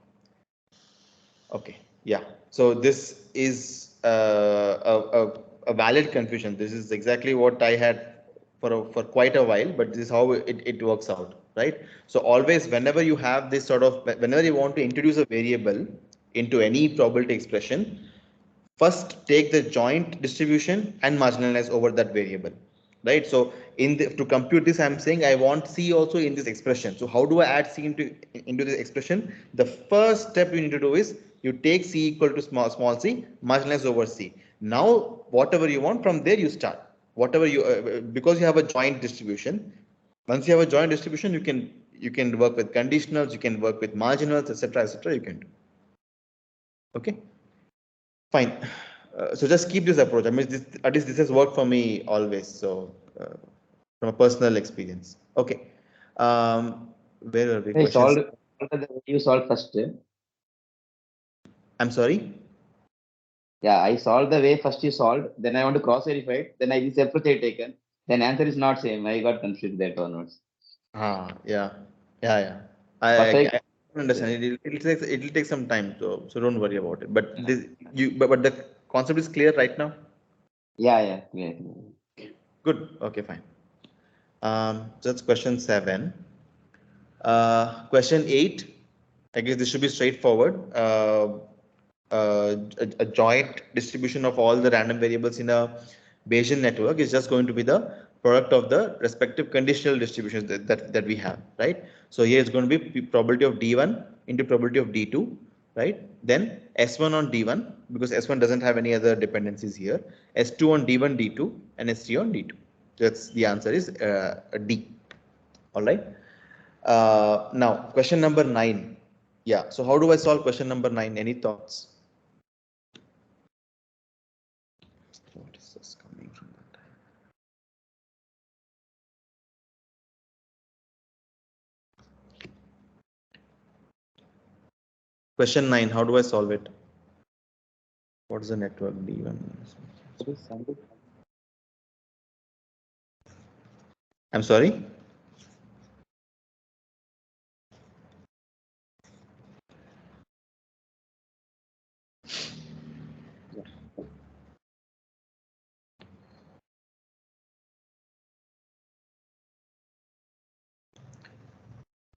Okay. Yeah. So this is a valid confusion. This is exactly what I had for quite a while, but this is how it works out, right? So always, whenever you have this sort of, whenever you want to introduce a variable into any probability expression, first take the joint distribution and marginalize over that variable, right? So to compute this, I'm saying I want c also in this expression. So how do I add c into this expression? The first step you need to do is you take c equal to small c, marginalize over c. Now whatever you want, from there you start. Whatever you because you have a joint distribution. Once you have a joint distribution, you can work with conditionals, you can work with marginals, etc., etc. You can do. Okay. Fine. So just keep this approach. I mean, at least this has worked for me always. So from a personal experience. Okay. Where are the Hey, questions? you solved first. I'm sorry. Yeah, I solved the way first you solved. Then I want to cross verify it. Then I this approach I taken. Then answer is not same. I got confused that onwards. Yeah, yeah. First I understand. It'll take some time. So don't worry about it. But but the concept is clear right now. yeah. Good. Okay, fine. So that's question 7. Question 8. I guess this should be straightforward. A joint distribution of all the random variables in a Bayesian network is just going to be the product of the respective conditional distributions that we have, right? So here it's going to be probability of D1 into probability of D2, right? Then S1 on D1, because S1 doesn't have any other dependencies here, S2 on D1, D2, and S3 on D2. That's the answer is D. All right. Now, question number 9. Yeah. So how do I solve question number 9? Any thoughts? What is this coming from that? Question 9. How do I solve it? What is the network D1? I'm sorry.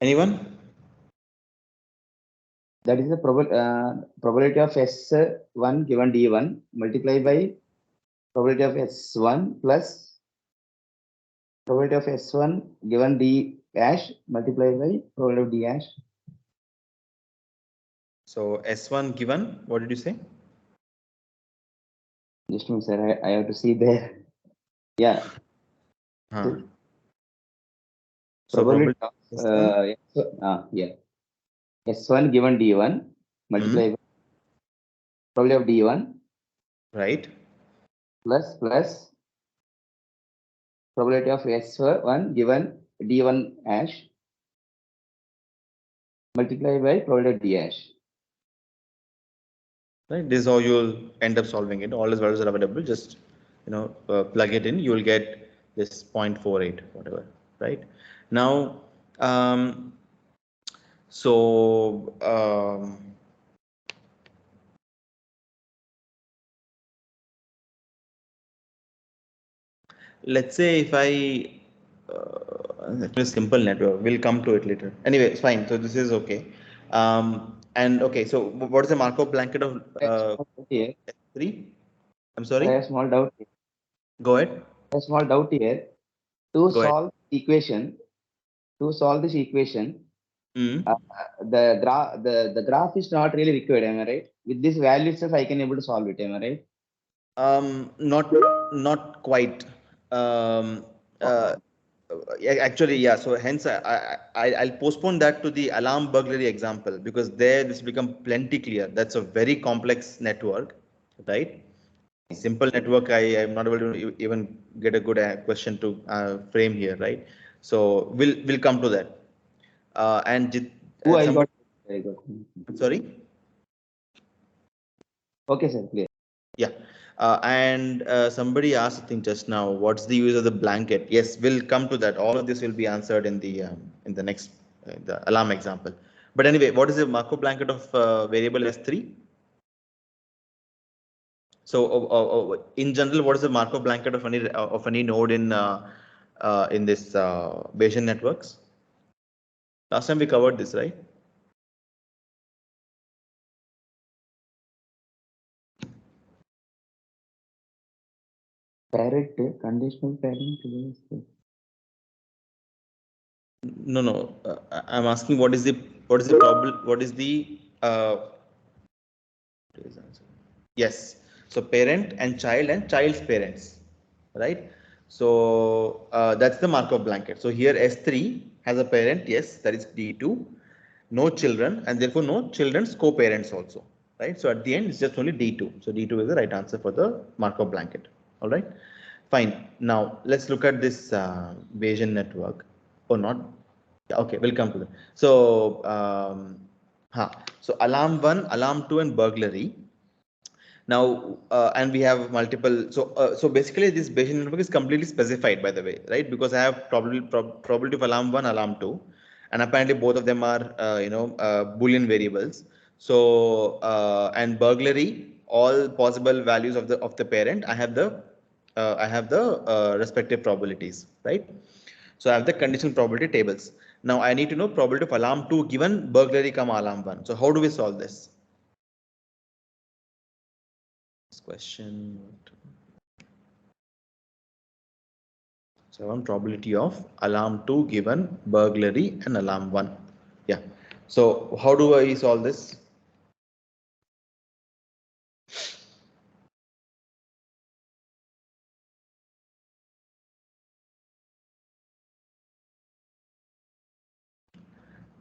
Anyone? That is the probability of S1 given D1 multiplied by probability of S1 plus probability of S1 given D hash multiplied by probability of D hash. So S1 given, what did you say? Just a minute, sir. I have to see there. Yeah. Huh. So Probability probability of S1. yeah. S1 given D1 multiplied by probability of D1 Right. plus probability of S1 given D1 hash multiply by probability of D hash. Right, this is how you'll end up solving it. All these values are available. Just plug it in. You will get this 0.48 whatever. Right now, so let's say if I a simple network, we'll come to it later. Anyway, it's fine. So this is okay. And okay, so what is the Markov blanket of Here, S3? I'm I sorry. have a small doubt. Go ahead. A small doubt here. To Go ahead. solve this equation, Mm. the graph is not really required. Am I right? With this value itself, I can able to solve it. Am I right? Not quite. Um, uh, Actually, yeah. So hence, I'll postpone that to the alarm burglary example because there this become plenty clear. That's a very complex network, right? Simple network, I am not able to even get a good question to frame here, right? So we'll come to that. Who And I got? somebody, Very good. I'm sorry. Okay, sir. Clear. Yeah, and somebody asked, I think just now, what's the use of the blanket? Yes, we'll come to that. All of this will be answered in the next the alarm example. But anyway, what is the Markov blanket of variable S3? So in general, what is the Markov blanket of any node in this Bayesian networks? Last time we covered this, right? Parent, conditional parent. No. I'm asking what is the problem? What is the yes. So parent and child's parents, right? So that's the Markov blanket. So here S3 has a parent, yes, that is D2, no children, and therefore no children's co-parents also, right? So at the end, it's just only D2. So D2 is the right answer for the Markov blanket. All right, fine. Now let's look at this Bayesian network, or not. Yeah, okay, we'll come to that. So, so alarm 1, alarm 2, and burglary. Now, and we have multiple. So basically, this Bayesian network is completely specified, by the way, right? Because I have probability of alarm 1, alarm 2, and apparently both of them are Boolean variables. So and burglary, all possible values of the parent. I have the respective probabilities, right? So I have the conditional probability tables. Now I need to know probability of alarm 2 given burglary comma alarm 1. So how do we solve this? This question. So I want probability of alarm 2 given burglary and alarm 1. Yeah. So how do I solve this?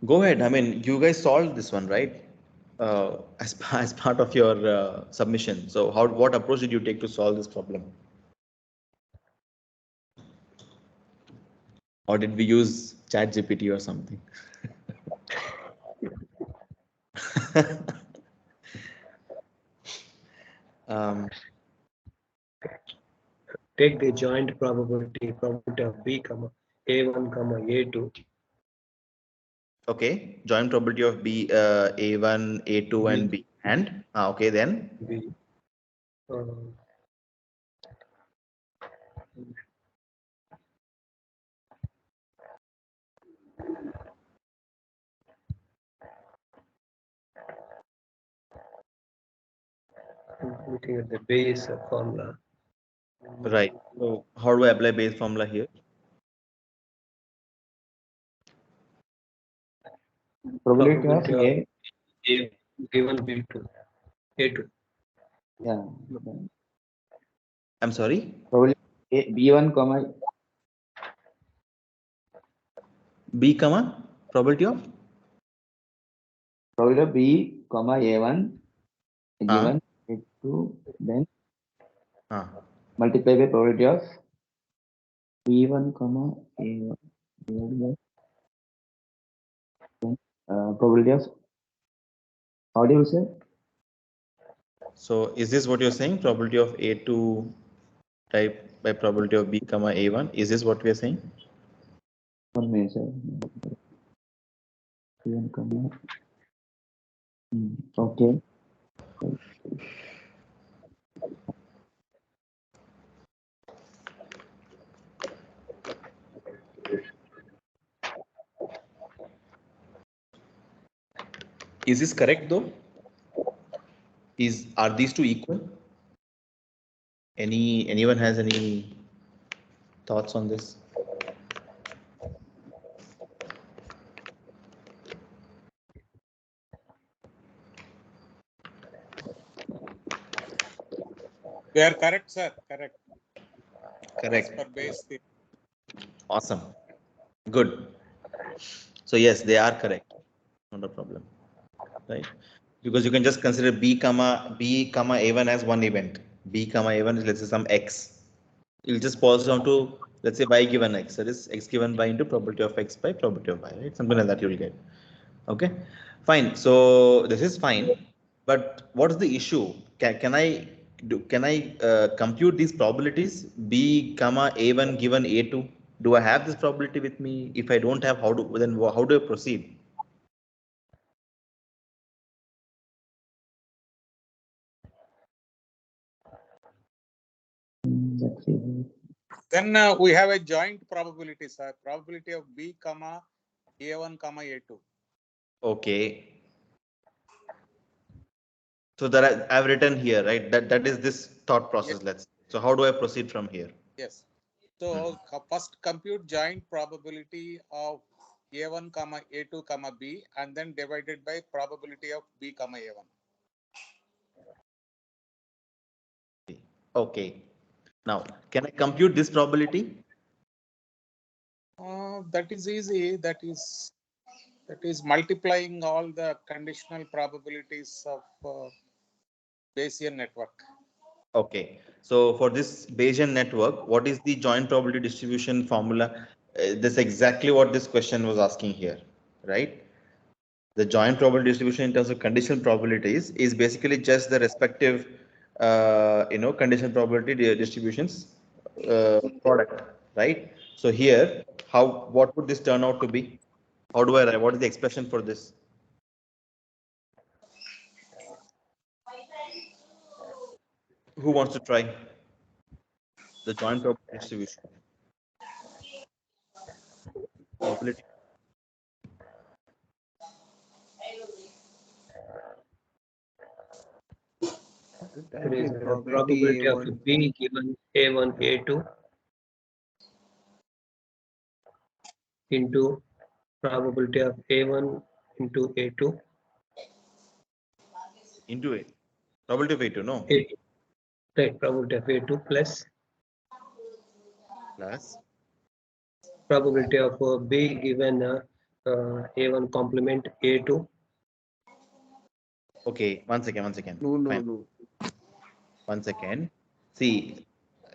Go ahead. I mean, you guys solved this one, right? As part of your submission. So what approach did you take to solve this problem? Or did we use ChatGPT or something? um, Take the joint probability of B comma A1 comma A2. okay, joint probability of B, A1, A2, and B, and okay, then B. Looking at the Bayes formula. right. So how do I apply Bayes formula here? Probability of Probability A. A given B2. A2. Yeah. I'm sorry. Probability B1 comma B comma probability of probability of B comma A1 given A2, then multiply by probability of B1 comma A1 divided by Probability of audio, sir. So is this what you're saying? Probability of A2 type by probability of B comma A1. Is this what we are saying? 1 minute, sir. A1, comma. Okay. Is this correct though? Are these two equal? Anyone has any thoughts on this? They are correct, sir. Correct. Correct. As per base theory. Awesome. Good. So yes, they are correct. Not a problem. Right? Because you can just consider B comma A1 as one event. B comma A1 is, let's say, some X. You'll just pause down to, let's say, Y given X. That is X given by into probability of X by probability of Y, right? Something like that you'll get. Okay, fine. So this is fine. But what's the issue? Can I compute these probabilities? B comma A1 given A2. Do I have this probability with me? If I don't have, how do I proceed? Let's see. Then we have a joint probability, sir. Probability of B comma A1 comma A2. Okay. So that I've written here, right? That is this thought process. Yes. Let's. So how do I proceed from here? Yes. So first compute joint probability of A1 comma A2 comma B and then divided by probability of B comma A1. Okay. Now, can I compute this probability? That is easy. That is multiplying all the conditional probabilities of Bayesian network. Okay. So for this Bayesian network, what is the joint probability distribution formula? That's exactly what this question was asking here, right? The joint probability distribution in terms of conditional probabilities is basically just the respective, conditional probability distributions product, right? So here, what would this turn out to be? How do I write? What is the expression for this? Who wants to try the joint probability distribution? Probability. There is a Probability probability of A1. B given A1, A2 into probability of A1 into A2. Into it. Probability of A2, no? A2. Right, probability of A2 plus probability of B given A1 complement A2. Okay, one second. No. Fine. 1 second. See,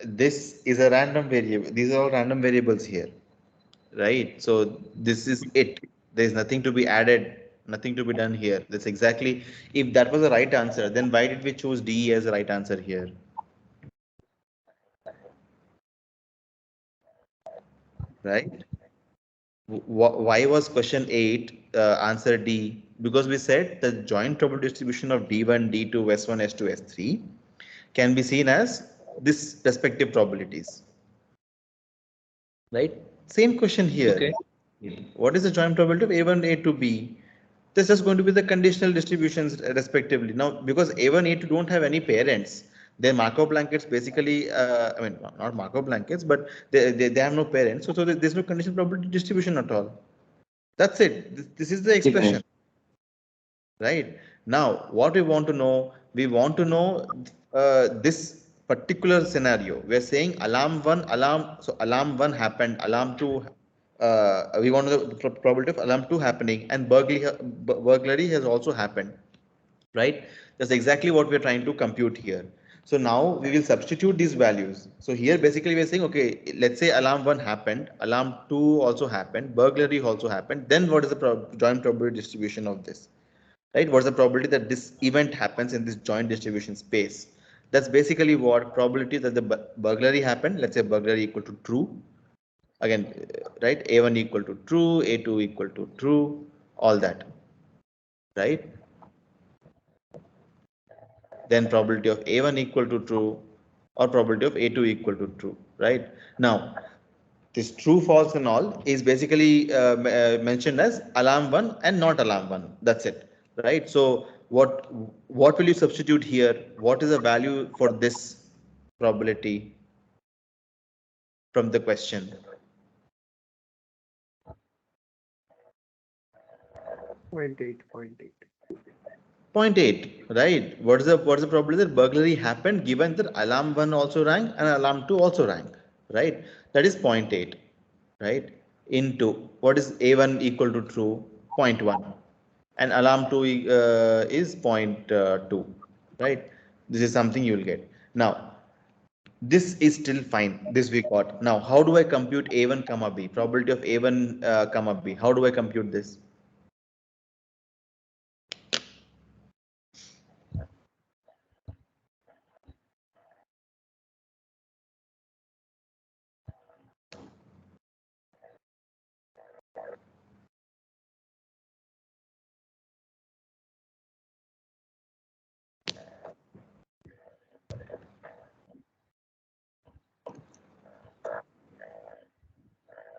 this is a random variable. These are all random variables here, right? So this is it. There is nothing to be added, nothing to be done here. That's exactly, if that was the right answer, then why did we choose D as the right answer here? Right? Why was question 8 answer D? Because we said the joint probability distribution of D1, D2, S1, S2, S3 can be seen as this respective probabilities. Right? Same question here. Okay. What is the joint probability of A1, A2, B? This is going to be the conditional distributions respectively. Now, because A1, A2 don't have any parents, their Markov blankets basically, I mean, not Markov blankets, but they have no parents. So there's no conditional probability distribution at all. That's it. This is the expression. Right? Now, what we want to know, this particular scenario. We're saying alarm 1 happened, alarm 2, we want the probability of alarm 2 happening, and burglary has also happened, right? That's exactly what we're trying to compute here. So now we will substitute these values. So here basically we're saying, okay, let's say alarm 1 happened, alarm 2 also happened, burglary also happened. Then what is the joint probability distribution of this? Right? What's the probability that this event happens in this joint distribution space? That's basically what probability that the burglary happened. Let's say burglary equal to true. Again, right? A1 equal to true, A2 equal to true, all that. Right? Then probability of A1 equal to true or probability of A2 equal to true, right? Now, this true, false and all is basically mentioned as alarm 1 and not alarm 1. That's it, right? So what will you substitute here? What is the value for this probability from the question? 0.8, 0.8. 0.8, right? What's the probability that burglary happened given that alarm 1 also rang and alarm 2 also rang, right? That is 0.8, right? Into what is A1 equal to true? 0.1 and alarm 2 is 0.2, right? This is something you will get. Now, this is still fine. This we got. Now, how do I compute A1 comma B? Probability of A1 comma B. How do I compute this?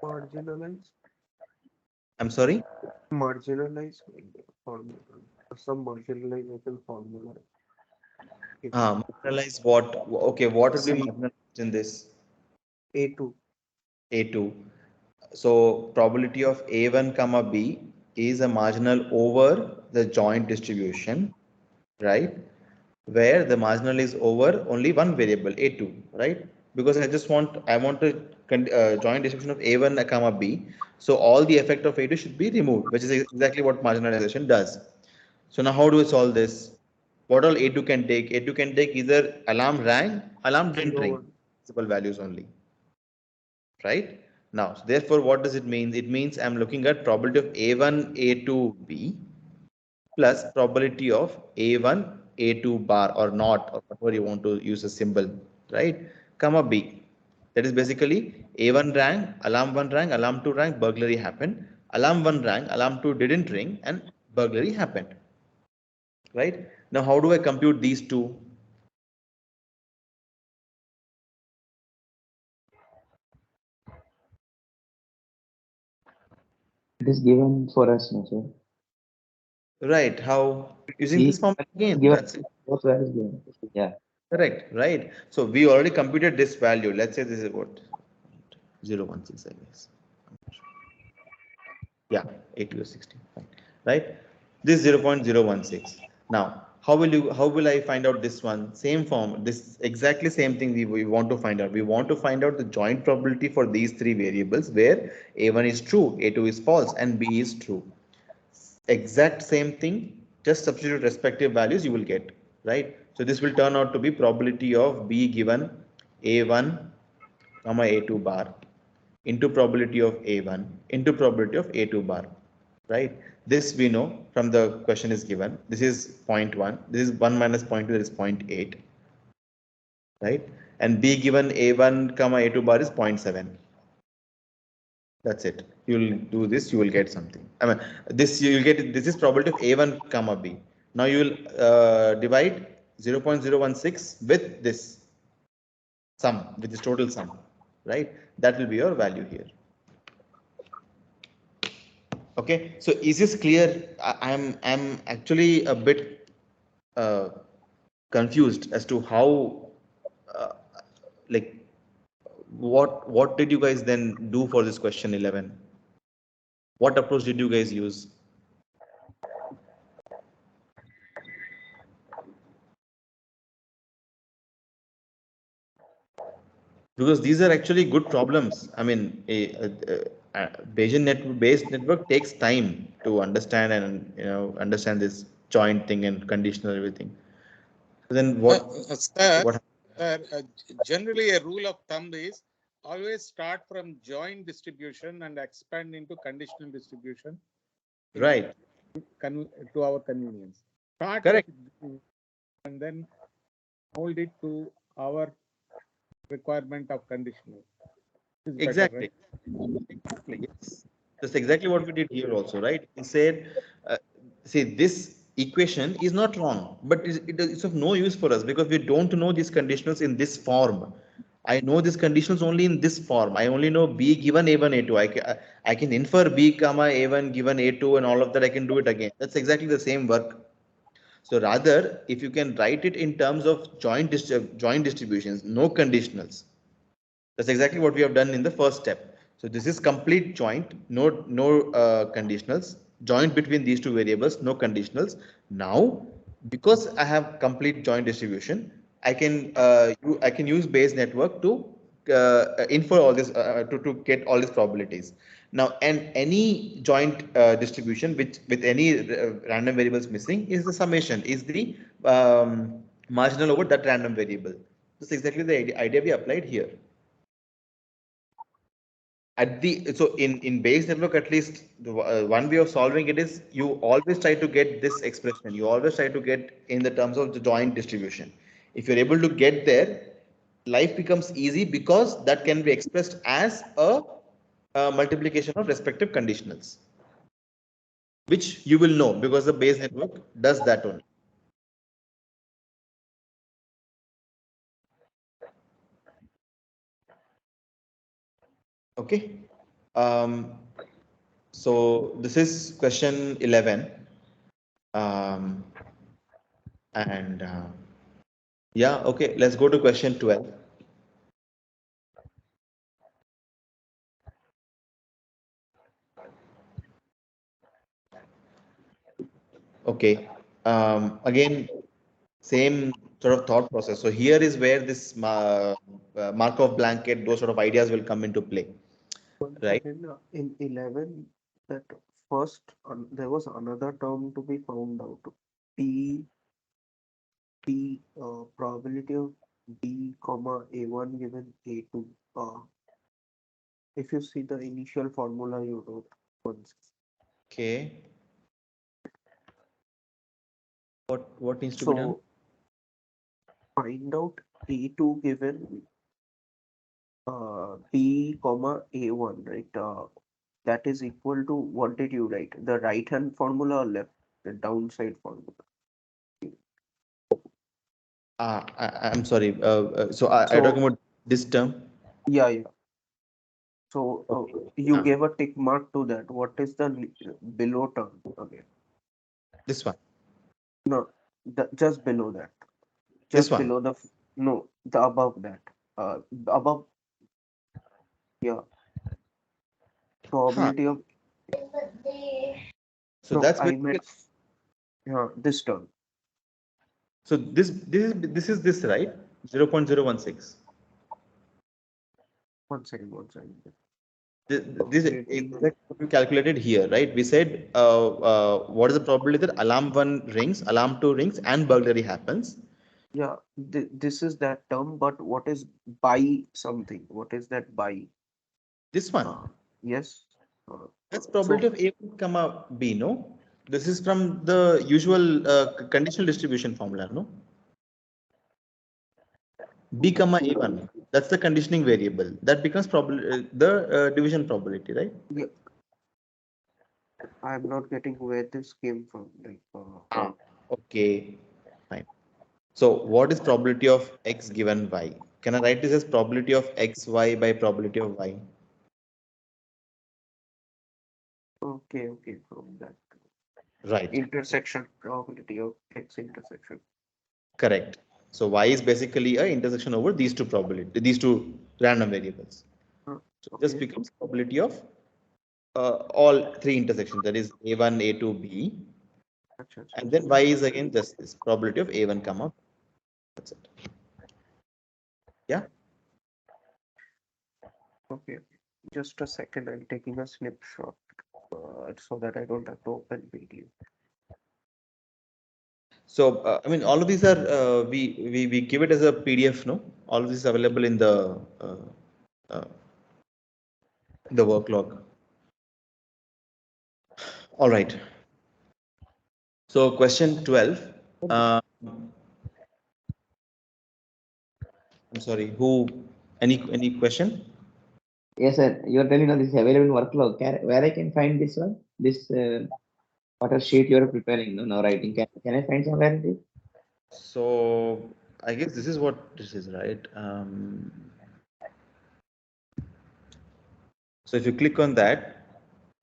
Marginalize, I'm sorry. marginalize formula. Some marginalization formula. Marginalize what? Okay, what would be C marginalized in this? A2. A2. So probability of A1 comma B is a marginal over the joint distribution, right? Where the marginal is over only one variable A2, right? Because I want to joint distribution of A1 comma B. So all the effect of A2 should be removed, which is exactly what marginalization does. So now how do we solve this? What all A2 can take? A2 can take either alarm rang, alarm didn't No ring, one. simple values only, right? Now, so therefore, what does it mean? It means I'm looking at probability of A1, A2, B plus probability of A1, A2 bar or not, or whatever you want to use a symbol, right? Comma B. That is basically A1 rang, alarm 1 rang, alarm 2 rang, burglary happened. Alarm 1 rang, alarm 2 didn't ring, and burglary happened, right? Now, how do I compute these two? It is given for us, no, sir. Right, how? Using B this form again, given, that's it. both values given. Yeah. Correct, right? So we already computed this value. Let's say this is what 0.16, I guess. Yeah, 80 or 60, fine. Right? This 0.016. Now, how will I find out this one? Same form, this exactly same thing we want to find out. We want to find out the joint probability for these three variables where A1 is true, A2 is false, and B is true. Exact same thing, just substitute respective values you will get, right? So this will turn out to be probability of B given A1 comma A2 bar into probability of A1 into probability of A2 bar, right? This we know from the question is given. This is 0.1, this is 1 minus 0.2, that is 0.8, right? And B given A1 comma A2 bar is 0.7. That's it. You'll do this, you will get something. I mean, this you will get, this is probability of A1 comma B. Now you will divide 0.016 with this sum, with this total sum, right? That will be your value here. Okay, so is this clear? I'm actually a bit uh, confused as to how, uh, like, what did you guys then do for this question 11? What approach did you guys use? Because these are actually good problems. I mean, a based network takes time to understand and understand this joint thing and conditional everything. Then Sir, what? generally a rule of thumb is always start from joint distribution and expand into conditional distribution in Right. to our convenience. Start Correct. and then hold it to our requirement of conditional. Is better, right? Exactly. Exactly. Yes. That's exactly what we did here also, right? We said, see, this equation is not wrong, but it's of no use for us because we don't know these conditionals in this form. I know these conditionals only in this form. I only know B given A1, A2. I can infer B comma A1 given A2 and all of that. I can do it again. That's exactly the same work. So rather, if you can write it in terms of joint distributions, no conditionals, that's exactly what we have done in the first step. So this is complete joint, no conditionals, joint between these two variables, no conditionals. Now, because I have complete joint distribution, I can use Bayes network to infer all this to get all these probabilities. Now, and any joint distribution which with any random variables missing is the summation, is the marginal over that random variable. That's exactly the idea we applied here. At the so in Bayes network, at least the one way of solving it is you always try to get this expression, you always try to get in the terms of the joint distribution. If you're able to get there, life becomes easy because that can be expressed as a multiplication of respective conditionals, which you will know because the Bayes network does that only. Okay. um, so this is question 11. um, and Yeah, okay, let's go to question 12. Okay, again, same sort of thought process. So here is where this Markov blanket, those sort of ideas will come into play, One right? second. In 11, that first, there was another term to be found out. P, probability of B, comma, A1 given A2. If you see the initial formula you wrote once. Okay, what needs to be done? So find out A2 given B, comma, A1, right? That is equal to, what did you write? The right hand formula or left? The downside formula. I'm sorry. So are you talking So about this term? yeah, yeah. So Okay. you gave a tick mark to that. What is the below term again? This one. No, just below that. This Just one. below no, the above that. Above, yeah. Huh. Probability of, So no, that's I basically. meant, yeah, this term. So this is this, right? 0.016. One second. This is Probability. exactly what we calculated here, right? We said what is the probability that alarm 1 rings, alarm 2 rings, and burglary happens? Yeah, this is that term, but what is by something? What is that by? This one. Yes. Uh, That's probability so of A1 comma B, no? This is from the usual conditional distribution formula, no? B comma A1. That's the conditioning variable. That becomes probably the division probability, right? yeah, I'm not getting where this came from. Like, Ah, okay, fine. So what is probability of X given Y? Can I write this as probability of XY by probability of Y? okay, from that Right, intersection probability of X intersection. correct. So Y is basically a intersection over these two probability, these two random variables. Uh, So this okay, becomes probability of all three intersections, that is A1, A2, B, and then Y is again just this probability of A1 comma. That's it. Yeah. okay. Just a second, I'm taking a snapshot so that I don't have to open video. So I mean, all of these are we give it as a PDF, no? All of this is available in uh, the work log. All right. So question 12. I'm sorry. Who? Any question? Yes, sir. You are telling us this is available in workflow. Where I can find this one? This water sheet you are preparing, no, now writing. Can I find somewhere in it? So I guess this is what this is, right? So if you click on that,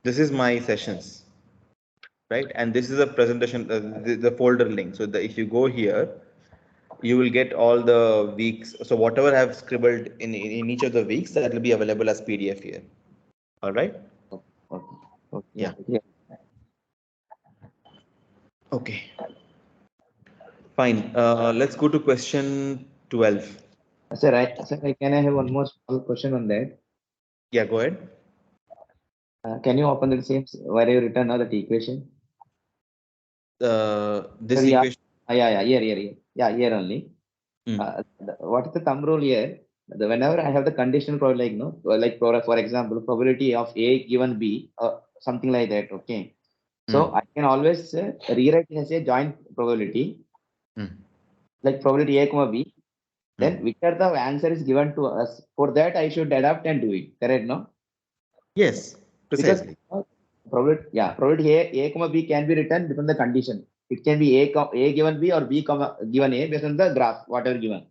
this is my sessions, right? And this is a presentation, the folder link. So if you go here, you will get all the weeks. So whatever I have scribbled in each of the weeks, that will be available as PDF here. All right. Okay. Okay. Yeah. Yeah. Okay. Fine. Let's go to question 12. Sir, can I have one more small question on that? Yeah, go ahead. Can you open the same where you written now that equation? This Yeah. equation. Yeah. Here. Yeah, here only. What is the thumb rule here? Whenever I have the conditional probability, like no, like for example, probability of A given B, something like that. Okay. So I can always rewrite it as a joint probability, like probability A comma B. Then whichever the answer is given to us, for that I should adapt and do it. Correct, no? Yes, precisely. Because probability A comma B can be written depending on the condition. It can be A given B or B comma given A based on the graph, whatever given.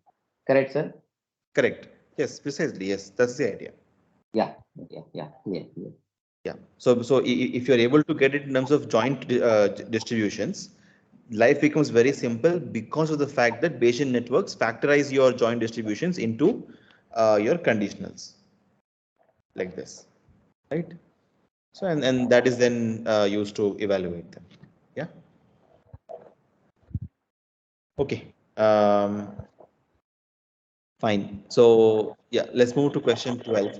Correct, sir? Correct. Yes, precisely. Yes, that's the idea. Yeah. Yeah. So if you're able to get it in terms of joint distributions, life becomes very simple because of the fact that Bayesian networks factorize your joint distributions into your conditionals like this, right? So and that is then used to evaluate them. Yeah. Okay. Fine. So yeah, let's move to question 12.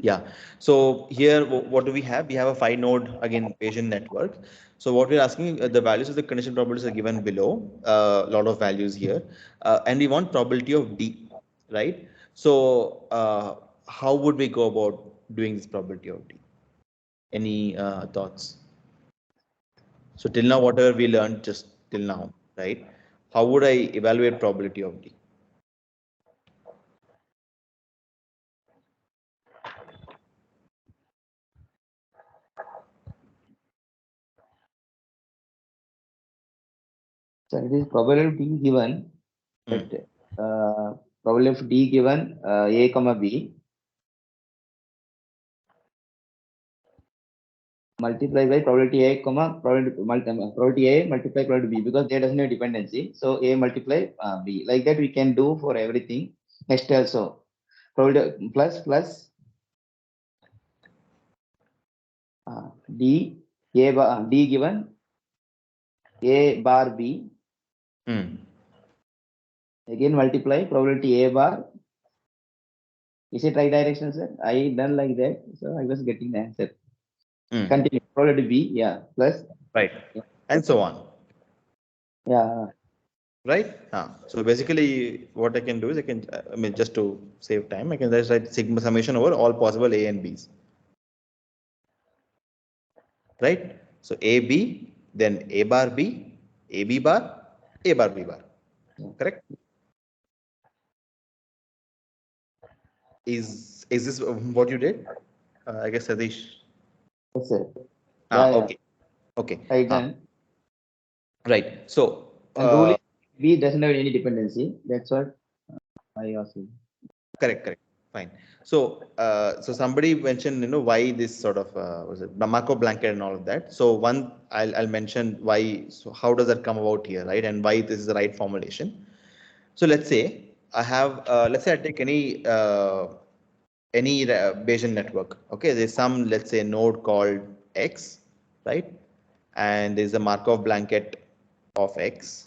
Yeah. So here, what do we have? We have a 5-node again Bayesian network. So what we're asking, the values of the condition probabilities are given below. A lot of values here, and we want probability of D, right? So how would we go about doing this probability of D? Any thoughts? So till now, whatever we learned just till now, right? How would I evaluate probability of D? So it is probability given that probability of D given A comma B multiply by probability A comma probability A multiply probability B because there doesn't have dependency. So A multiply B. Like that we can do for everything. Next also probability plus D D given A bar B. Again multiply probability A bar. Is it right direction, sir? I done like that, so I was getting the answer. Continue. Probability B, yeah, plus. Right, Yeah. and so on. Yeah. Right. So basically, what I can do is I mean, just to save time, I can just write sigma summation over all possible A and B's. Right. So A B, then A bar B, A B bar, A bar B bar. Correct. Is this what you did? I guess Satish. Yes, sir. Yeah. Okay. Okay. Right done. Right. So And rule is B doesn't have any dependency. That's what I asked you. correct. Fine. So so somebody mentioned, why this sort of was it Markov blanket and all of that. So one, I'll mention why. So how does that come about here, right? And why this is the right formulation. So let's say I have let's say I take any Bayesian network. Okay, there's some, let's say, node called X, right? And there's a Markov blanket of X.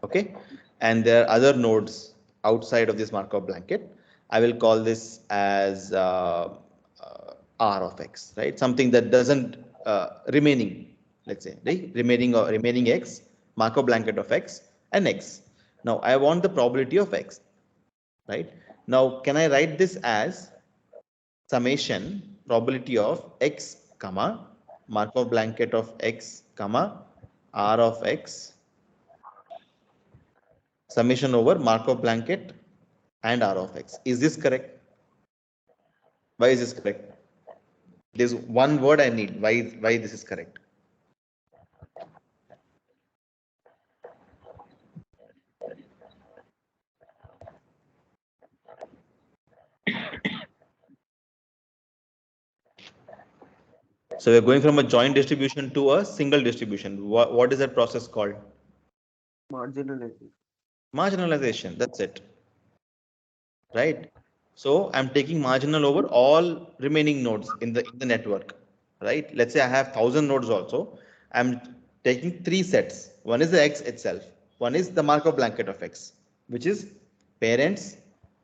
Okay, and there are other nodes outside of this Markov blanket. I will call this as R of X, right? Something that doesn't remaining, let's say, right? Remaining X, Markov blanket of X and X. Now I want the probability of X, right? Now, can I write this as summation probability of X, comma, Markov blanket of X, comma, R of X, summation over Markov blanket and R of X. Is this correct? Why is this correct? There's one word I need. Why this is correct? So we're going from a joint distribution to a single distribution. What is that process called? Marginalization. Marginalization. That's it. Right? So I'm taking marginal over all remaining nodes in the network. Right? Let's say I have 1,000 nodes also. I'm taking three sets. One is the X itself. One is the Markov blanket of X, which is parents,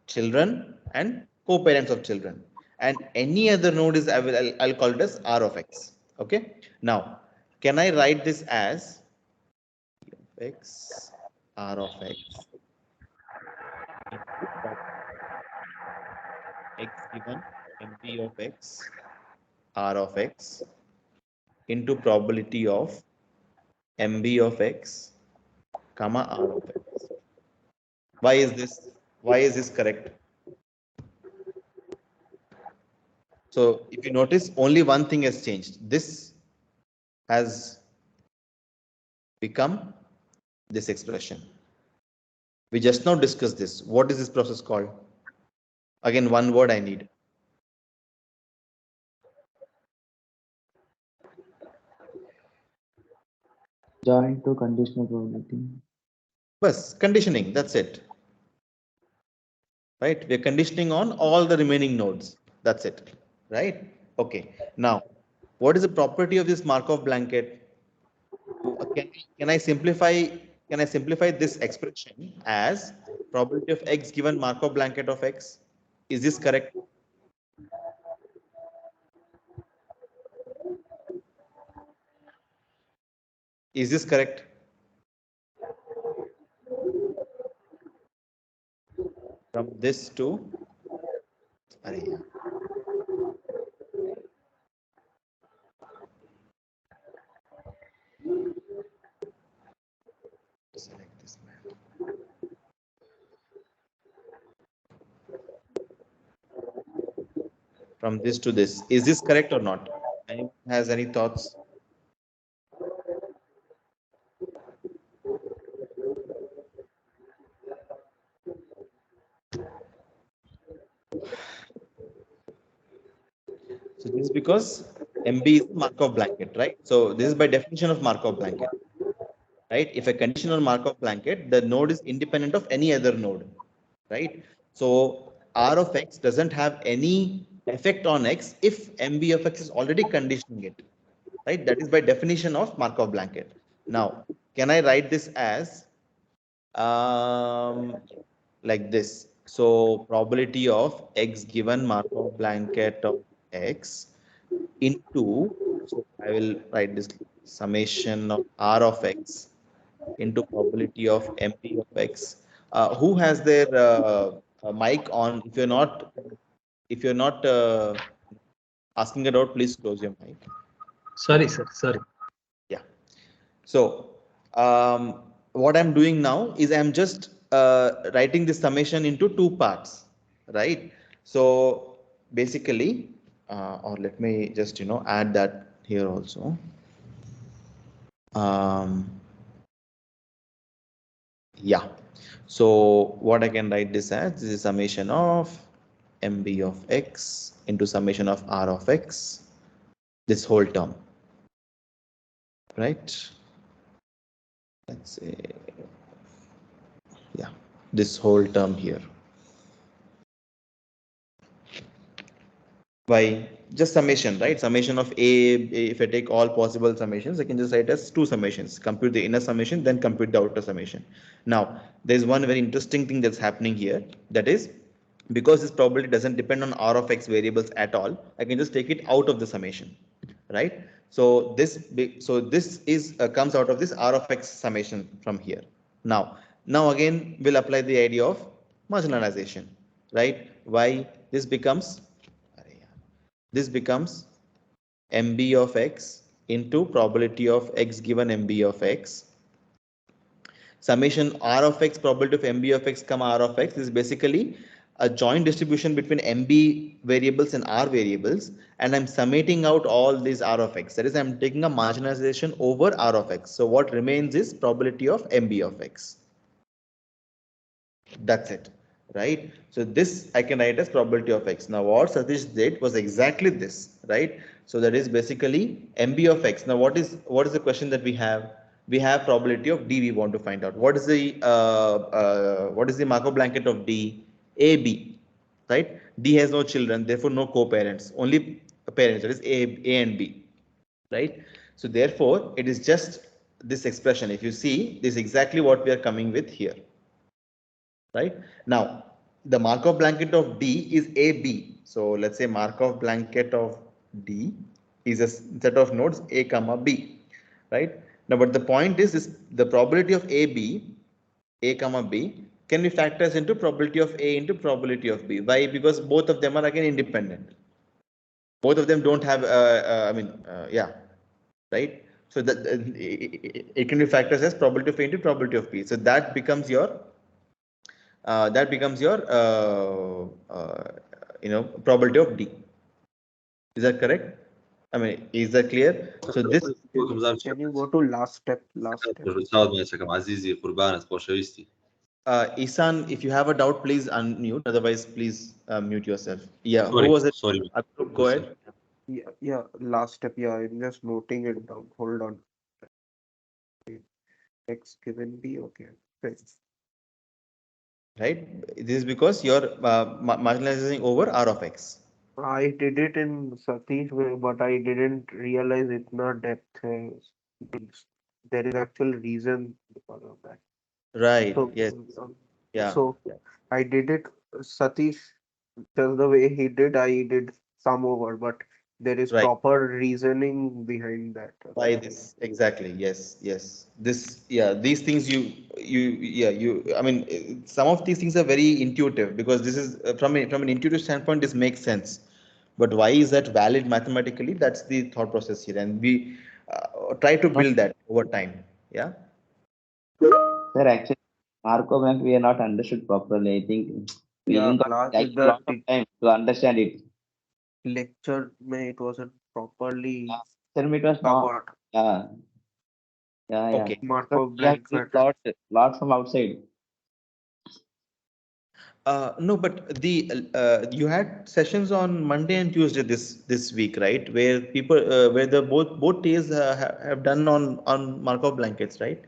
children, and co-parents of children. And any other node is I'll call it as R of X. Okay. Now, can I write this as X, R of X, X given MB of X, R of X into probability of MB of X, comma R of X. Why is this? Why is this correct? So if you notice, only one thing has changed. This has become this expression. We just now discussed this. What is this process called? Again, one word I need. Join to conditional probability. Bus, conditioning, that's it. Right? We're conditioning on all the remaining nodes. That's it. Right? Okay. Now, what is the property of this Markov blanket? Can I simplify this expression as probability of X given Markov blanket of X? Is this correct? Is this correct? From this to select this map. From this to this. Is this correct or not? Anyone has any thoughts? So this is because MB is Markov blanket, right? So this is by definition of Markov blanket, right? If a conditional Markov blanket, the node is independent of any other node, right? So R of X doesn't have any effect on X if MB of X is already conditioning it, right? That is by definition of Markov blanket. Now, can I write this as like this? So probability of X given Markov blanket of X into, so I will write this summation of R of X into probability of MB of X. Who has their mic on? If you're not asking it out, please close your mic. Sorry, sir. Sorry. Yeah. So what I'm doing now is I'm just writing this summation into two parts, right? So basically, or let me just add that here also. Yeah. So what I can write this as, this is summation of MB of X into summation of R of X, this whole term, right? Let's say, yeah, this whole term here. By just summation, right? Summation of A, if I take all possible summations, I can just write as two summations, compute the inner summation, then compute the outer summation. Now, there's one very interesting thing that's happening here. That is, because this probability doesn't depend on R of X variables at all, I can just take it out of the summation, right? So this is comes out of this R of X summation from here. Now again, we'll apply the idea of marginalization, right? Why this becomes MB of X into probability of X given MB of X. Summation R of X probability of MB of X comma R of X is basically a joint distribution between MB variables and R variables, and I'm summating out all these R of X. That is, I'm taking a marginalization over R of X. So what remains is probability of MB of X. That's it, right? So this I can write as probability of X. Now what Satish did was exactly this, right? So that is basically MB of X. Now what is the question that we have? We have probability of D. We want to find out what is the Markov blanket of D? AB, right? D has no children, therefore no co-parents, only parents. That is A and B, right? So therefore it is just this expression. If you see, this is exactly what we are coming with here, right? Now, the Markov blanket of D is AB. So let's say Markov blanket of D is a set of nodes A comma B, right? Now, but the point is the probability of AB, A comma B, can be factored into probability of A into probability of B. Why? Because both of them are again independent. Both of them don't have, yeah, right? So that it can be factored as probability of A into probability of B. So that becomes your probability of D. Is that correct? I mean, is that clear? So this Can you go to last step? Last step. عزيزي قربان سبورشويستي. Isan, if you have a doubt, please unmute. Otherwise, please mute yourself. Yeah, Sorry, who was it? sorry. Go ahead. Yeah, last step. Yeah, I'm just noting it down. Hold on. X given B. Okay. Right. Right. This is because you're marginalizing over R of X. I did it in Satish way, but I didn't realize itna depth hai. Means there is actual reason because of that. Right. So, Yes. Yeah. so I did it, Satish, just the way he did, I did sum over, but there is Right. proper reasoning behind that. Why this exactly? Yes, yes. These things I mean, some of these things are very intuitive because this is from an intuitive standpoint, this makes sense. But why is that valid mathematically? That's the thought process here, and we try to build that over time. Yeah. Sir, actually, Marco Bank we are not understood properly. I think we Yeah, didn't got class like with a lot of the time to understand it. lecture, may it wasn't properly Sir, it was not. covered. Yeah, yeah. Okay. Because Markov we have seen blanket. lot from outside. No, but you had sessions on Monday and Tuesday this week, right? Where people where the both days have done on Markov blankets, right?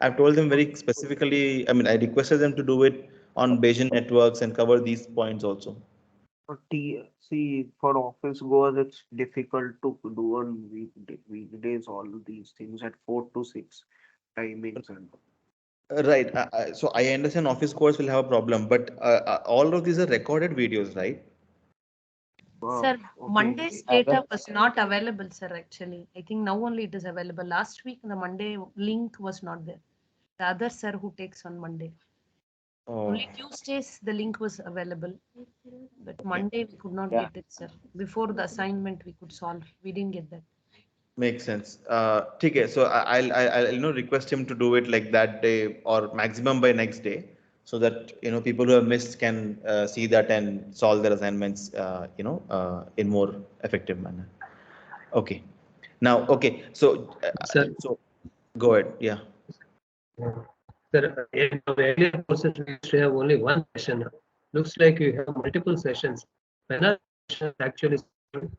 I've told them very specifically. I mean, I requested them to do it on Bayesian networks and cover these points also. See, for office goers, it's difficult to do on weekdays all these things at 4 to 6 timings and Right. So I understand office course will have a problem, but all of these are recorded videos, right? Sir, okay. Monday's data was not available, sir, actually. I think now only it is available. Last week, the Monday link was not there. The other sir who takes on Monday. Oh, Only Tuesdays the link was available, but okay. Monday we could not Yeah. get it, sir. Before the assignment we could solve. We didn't get that. Makes sense. Okay, so I'll request him to do it like that day or maximum by next day, so that people who have missed can see that and solve their assignments in more effective manner. Okay. Now, okay. So Sir, go ahead. Yeah. sir, in our earlier courses we used to have only one session. Looks like you have multiple sessions. When are sessions actually scheduled?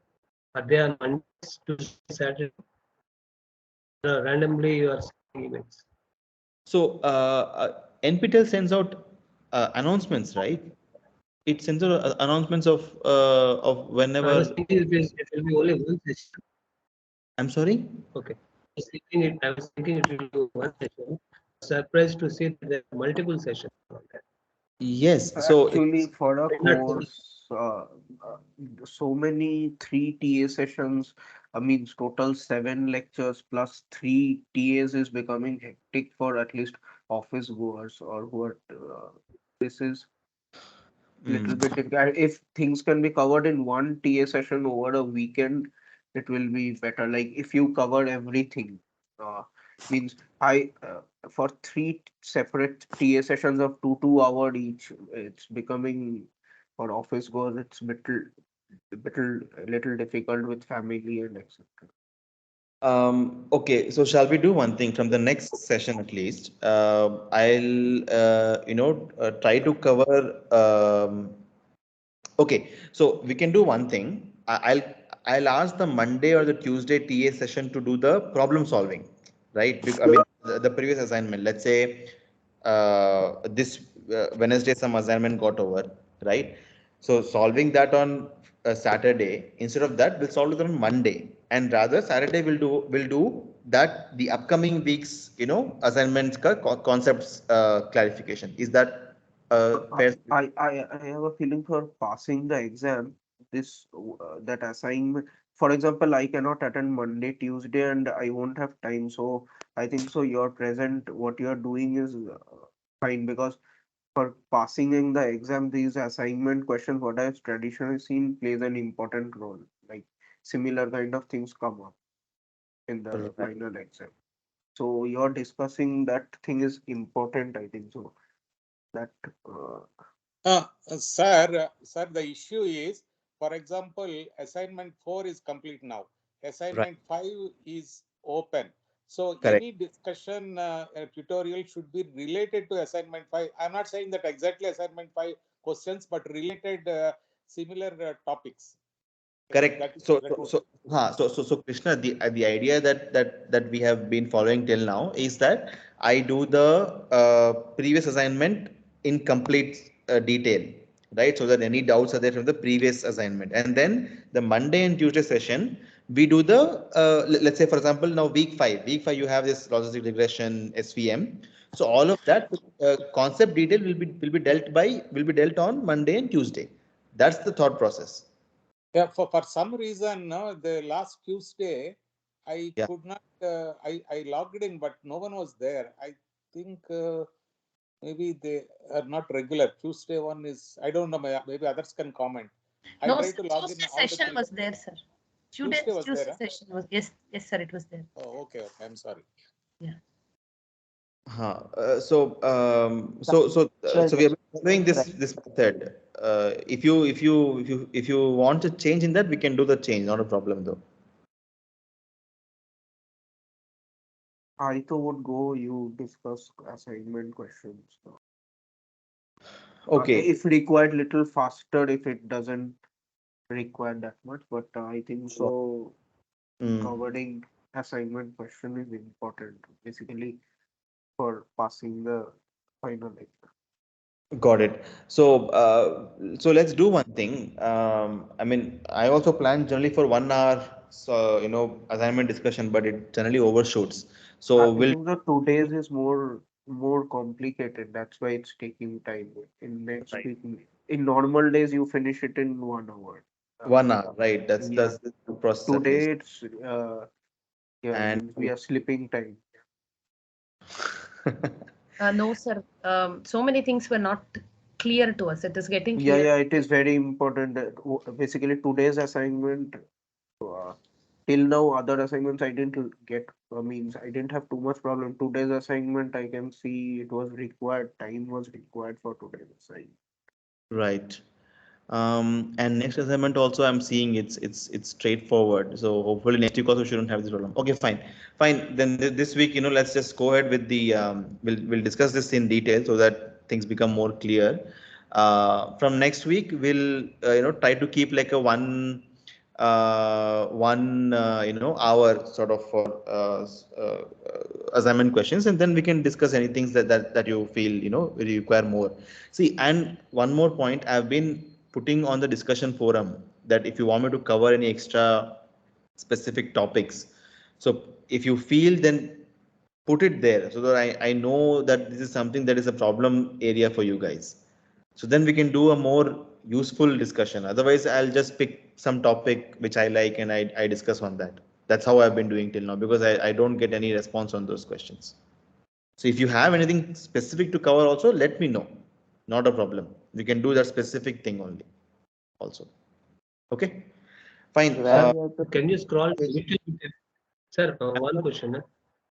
Are they on Mondays, Tuesdays, Saturday? Randomly you are sending emails. So NPTEL sends out announcements, right? It sends out announcements of I was whenever. thinking it will be only one session. I'm sorry. Okay. I was thinking it will be one session. Surprised to see that there are multiple sessions on that. Yes. So Actually, for a it's course, so many three TA sessions, I mean, total 7 lectures plus three TAs is becoming hectic for at least office goers or who are. This is little bit difficult. If things can be covered in one TA session over a weekend, it will be better. Like if you cover everything, uh, means for three separate TA sessions of 2 2 hour each, it's becoming for office goers. It's little difficult with family and etc. Okay, so shall we do one thing from the next session at least? I'll try to cover. Okay, so we can do one thing. I'll ask the Monday or the Tuesday TA session to do the problem solving, right? I mean the previous assignment. Let's say this Wednesday some assignment got over, right? So solving that on Saturday. Instead of that, we'll solve it on Monday, and rather Saturday we'll do that the upcoming week's assignments concepts clarification. Is that fair? I have a feeling for passing the exam, that assignment. For example, I cannot attend Monday, Tuesday, and I won't have time. So I think so. You're present. What you're doing is fine because for passing in the exam, these assignment questions, what I've traditionally seen, plays an important role. Like similar kind of things come up in the final exam. So you're discussing that thing is important. I think so. That. Sir, the issue is, for example, assignment 4 is complete now. Right. Assignment 5 is open. So Correct. any discussion tutorial should be related to assignment 5. I'm not saying that exactly assignment 5 questions, but related similar topics. Correct. That So, that so, would. so, so Krishna, the idea that we have been following till now is that I do the previous assignment in complete detail, right? So that any doubts are there from the previous assignment, and then the Monday and Tuesday session we do the let's say for example now week 5 you have this logistic regression SVM. So all of that concept detail will be dealt on Monday and Tuesday. That's the thought process. Yeah, for some reason, no, the last Tuesday, I Yeah. could not, I logged in, but no one was there. I think maybe they are not regular. Tuesday one is, I don't know, maybe others can comment. I No, tried sir, to log in Tuesday all the session three. was there, sir. Tuesday was there, Tuesday huh? session was, yes, sir, it was there. Oh, okay, I'm sorry. Yeah. So we are following this method. If you want to change in that, we can do the change. Not a problem though. I thought would go you discuss assignment questions. Okay. If required, little faster if it doesn't require that much, but I think so. Mm. Covering assignment question is important, basically for passing the final exam. Got it. So let's do one thing. I mean, I also plan generally for 1 hour, so assignment discussion, but it generally overshoots. So I we'll think the 2 days is more complicated. That's why it's taking time. In next right week, in normal days, you finish it in 1 hour. Uh, 1 hour, right? That's yeah, that's the process at today least. it's yeah, And means we are slipping time. No, sir. So many things were not clear to us. It is getting Yeah, clear. yeah, it is very important that basically today's assignment. Uh, Till now, other assignments I didn't get. Means I didn't have too much problem. Today's assignment, I can see it was required. Time was required for today's assignment. right. And next assignment also I'm seeing it's straightforward. So hopefully next week also shouldn't have this problem. Okay, fine, fine. Then this week, let's just go ahead with the we'll discuss this in detail so that things become more clear. From next week, we'll try to keep like a one hour sort of for assignment questions, and then we can discuss anything that you feel require more. See, and one more point I've been putting on the discussion forum, that if you want me to cover any extra specific topics, so if you feel, then put it there so that I know that this is something that is a problem area for you guys. So then we can do a more useful discussion. Otherwise, I'll just pick some topic which I like and I discuss on that. That's how I've been doing till now because I don't get any response on those questions. So if you have anything specific to cover also, let me know. Not a problem. We can do that specific thing only also. Okay, fine. Where we have to Can you scroll a this little bit? Sir, one question.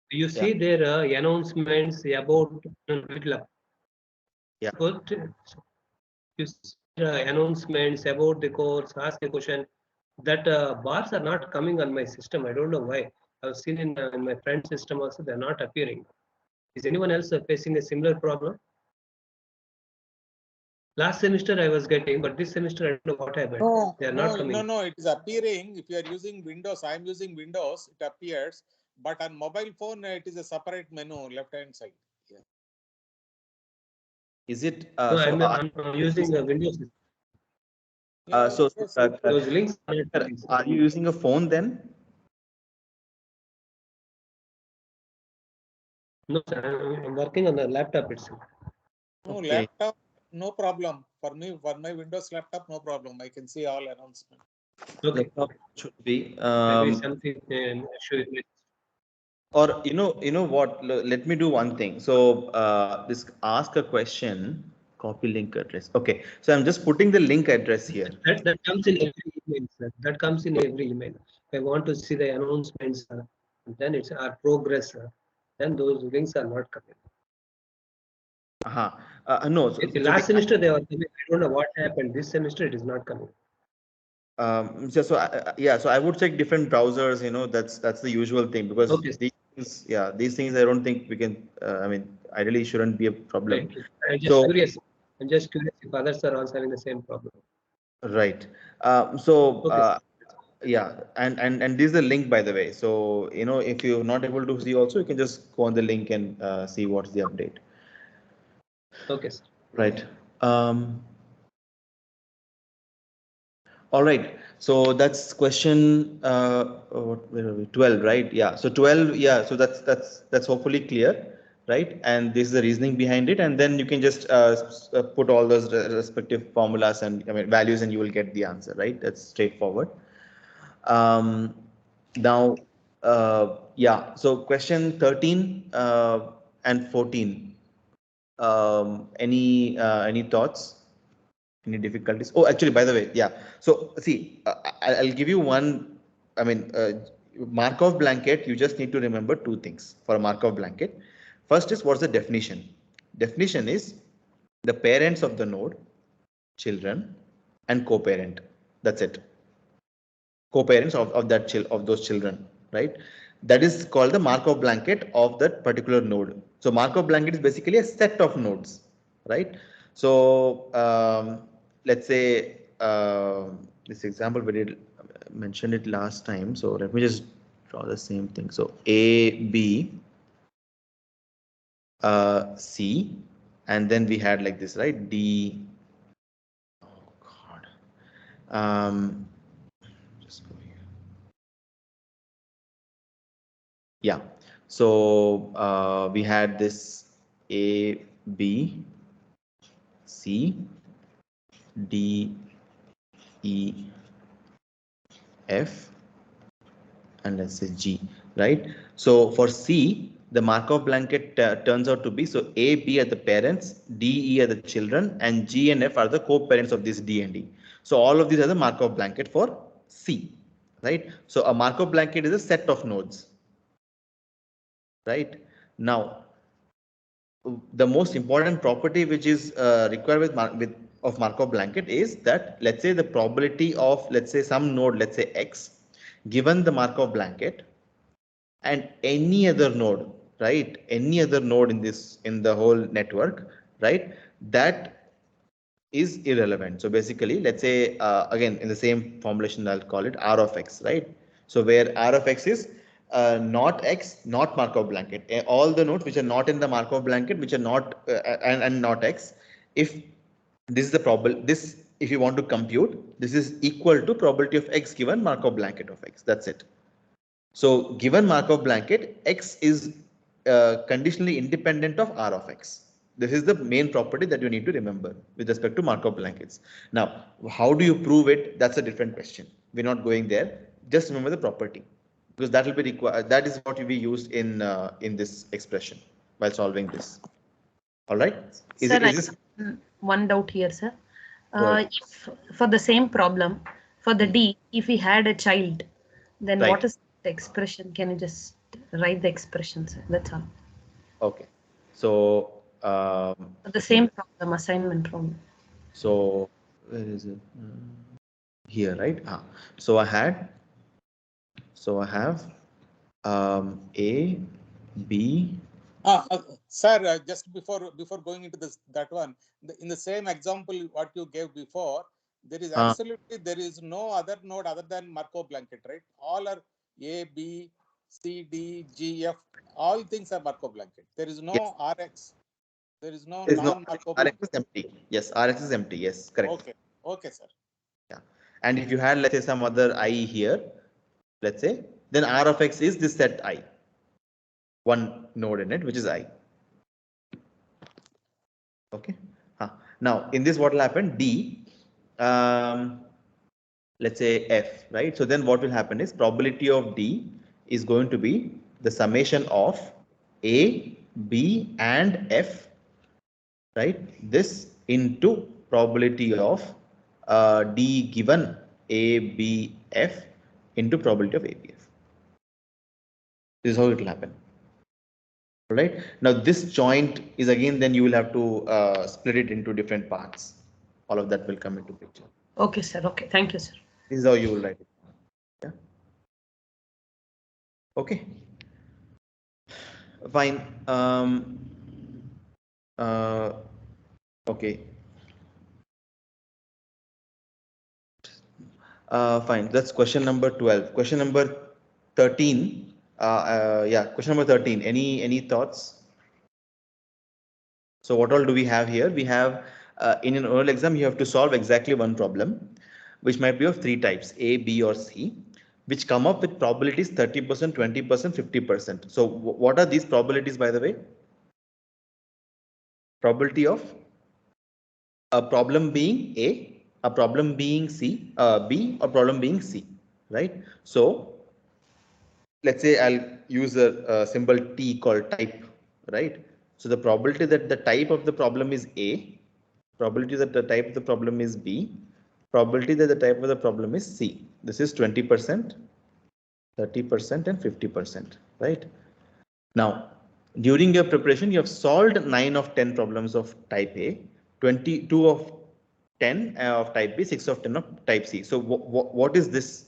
You Yeah. see there announcements about little up. Yeah. First, you see announcements about the course, ask a question. That bars are not coming on my system. I don't know why. I've seen in my friend's system also, they're not appearing. Is anyone else facing a similar problem? Last semester I was getting, but this semester I don't know what happened. No, They are no, not coming. no, it is appearing. If you are using Windows, I am using Windows, it appears. But on mobile phone, it is a separate menu, left-hand side. Yeah. Is it? No, So I'm using a Windows system. Windows, Those links are not coming, sir. are you using a phone then? No, sir, I'm working on the laptop itself. no, Okay. laptop, no problem. For me, for my Windows laptop, no problem. I can see all announcements. Okay. Laptop should be. Maybe something issue with my Or you know what? Let me do one thing. So this ask a question, copy link address. Okay, so I'm just putting the link address here. that comes in every email, sir. That comes in every email. If I want to see the announcements, then it's our progress, then those links are not coming. No. So, Last semester they were coming. I don't know what happened. This semester it is not coming. yeah, so I would check different browsers. You know, that's the usual thing because Okay. these things I don't think we can. I mean, ideally shouldn't be a problem. Right. I'm just So curious. I'm just curious if others are also having the same problem. right. So Okay. yeah, and this is the link by the way. So you know, if you're not able to see also, you can just go on the link and see what's the update. Okay, sir. Right. All right. So that's question where are we? 12, right? Yeah. So 12, yeah. So that's hopefully clear, right? And this is the reasoning behind it, and then you can just put all those respective formulas and I mean values, and you will get the answer, right? That's straightforward. Now, yeah. So question 13 and 14. Any thoughts? Any difficulties? Oh, actually, by the way, yeah. So see, I'll give you one. I mean, Markov blanket. You just need to remember two things for a Markov blanket. First is what's the definition? Definition is the parents of the node, children, and co-parent. That's it. Co-parents of those children, right? That is called the Markov blanket of that particular node. So Markov blanket is basically a set of nodes, right? So let's say this example we did mention it last time. So let me just draw the same thing. So A, B, C, and then we had like this, right? D. Oh God. Just go here. Yeah. So we had this A, B, C, D, E, F, and let's say G, right? So for C, the Markov blanket turns out to be so A, B are the parents, D, E are the children, and G and F are the co-parents of this D and E. So all of these are the Markov blanket for C, right? So a Markov blanket is a set of nodes, right? Now, the most important property which is required with of Markov blanket is that let's say the probability of let's say some node, let's say X, given the Markov blanket and any other node, right? Any other node in the whole network, right? That is irrelevant. So basically, let's say again in the same formulation, I'll call it R of X, right? So where R of X is not X, not Markov blanket. All the nodes which are not in the Markov blanket, which are not and not X, if this is the probability, this if you want to compute, this is equal to probability of X given Markov blanket of X. That's it. So given Markov blanket, X is conditionally independent of R of X. This is the main property that you need to remember with respect to Markov blankets. Now, how do you prove it? That's a different question. We're not going there. Just remember the property, because that will be required. That is what will be used in this expression while solving this. All right. Sir, Is this one doubt here, sir? Go ahead. If for the same problem, for the D, if we had a child, then Right. what is the expression? Can you just write the expression, sir? That's all. Okay. So For the same problem, assignment problem. so where is it? Here, right? So I have A, B. Sir, just before going into that one, in the same example what you gave before, there is absolutely there is no other node other than Markov blanket, right? All are A, B, C, D, G, F. All things are Markov blanket. There is no RX. There is no non-Markov RX blanket. is empty. Yes, RX is empty. Yes, correct. Okay. Okay, sir. Yeah. And if you had, let's say, some other I here, let's say, then R of X is this set I. One node in it, which is I. Okay. Now, in this, what will happen? D, let's say F, right? So then what will happen is probability of D is going to be the summation of A, B, and F, right? This into probability of D given A, B, F into probability of A, B, F. This is how it will happen. All right. Now this joint is again, then you will have to split it into different parts. All of that will come into picture. Okay, sir. Okay. Thank you, sir. This is how you will write it. Yeah. Okay. Fine. Okay. Fine. That's question number 12. Question number 13. Yeah. Question number 13. Any thoughts? So what all do we have here? We have in an oral exam, you have to solve exactly one problem, which might be of three types, A, B, or C, which come up with probabilities 30%, 20%, 50%. So what are these probabilities, by the way? Probability of a problem being A, problem being C, B, or problem being C, right? So let's say I'll use a symbol T called type, right? So the probability that the type of the problem is A, probability that the type of the problem is B, probability that the type of the problem is C. This is 20%, 30%, and 50%, right? Now, during your preparation, you have solved 9 of 10 problems of type A, 22 of 10 of type B, 6 of 10 of type C. So what is this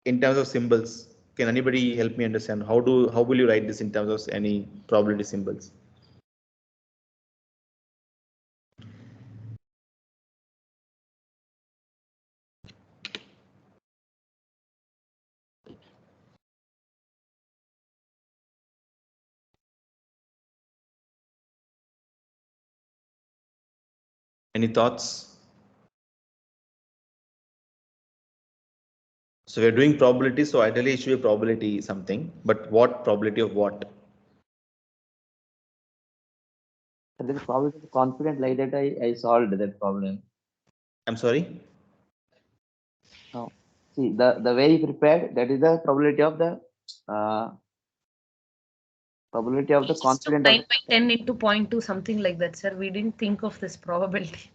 in terms of symbols? Can anybody help me understand how will you write this in terms of any probability symbols? Any thoughts? So we're doing probability, so ideally it should be probability something, but what probability of what? There is probability confident like that I solved that problem. I'm sorry? No. See, the way you prepared, that is the probability of the confident 9 by 10 into 0.2, something like that, sir. We didn't think of this probability.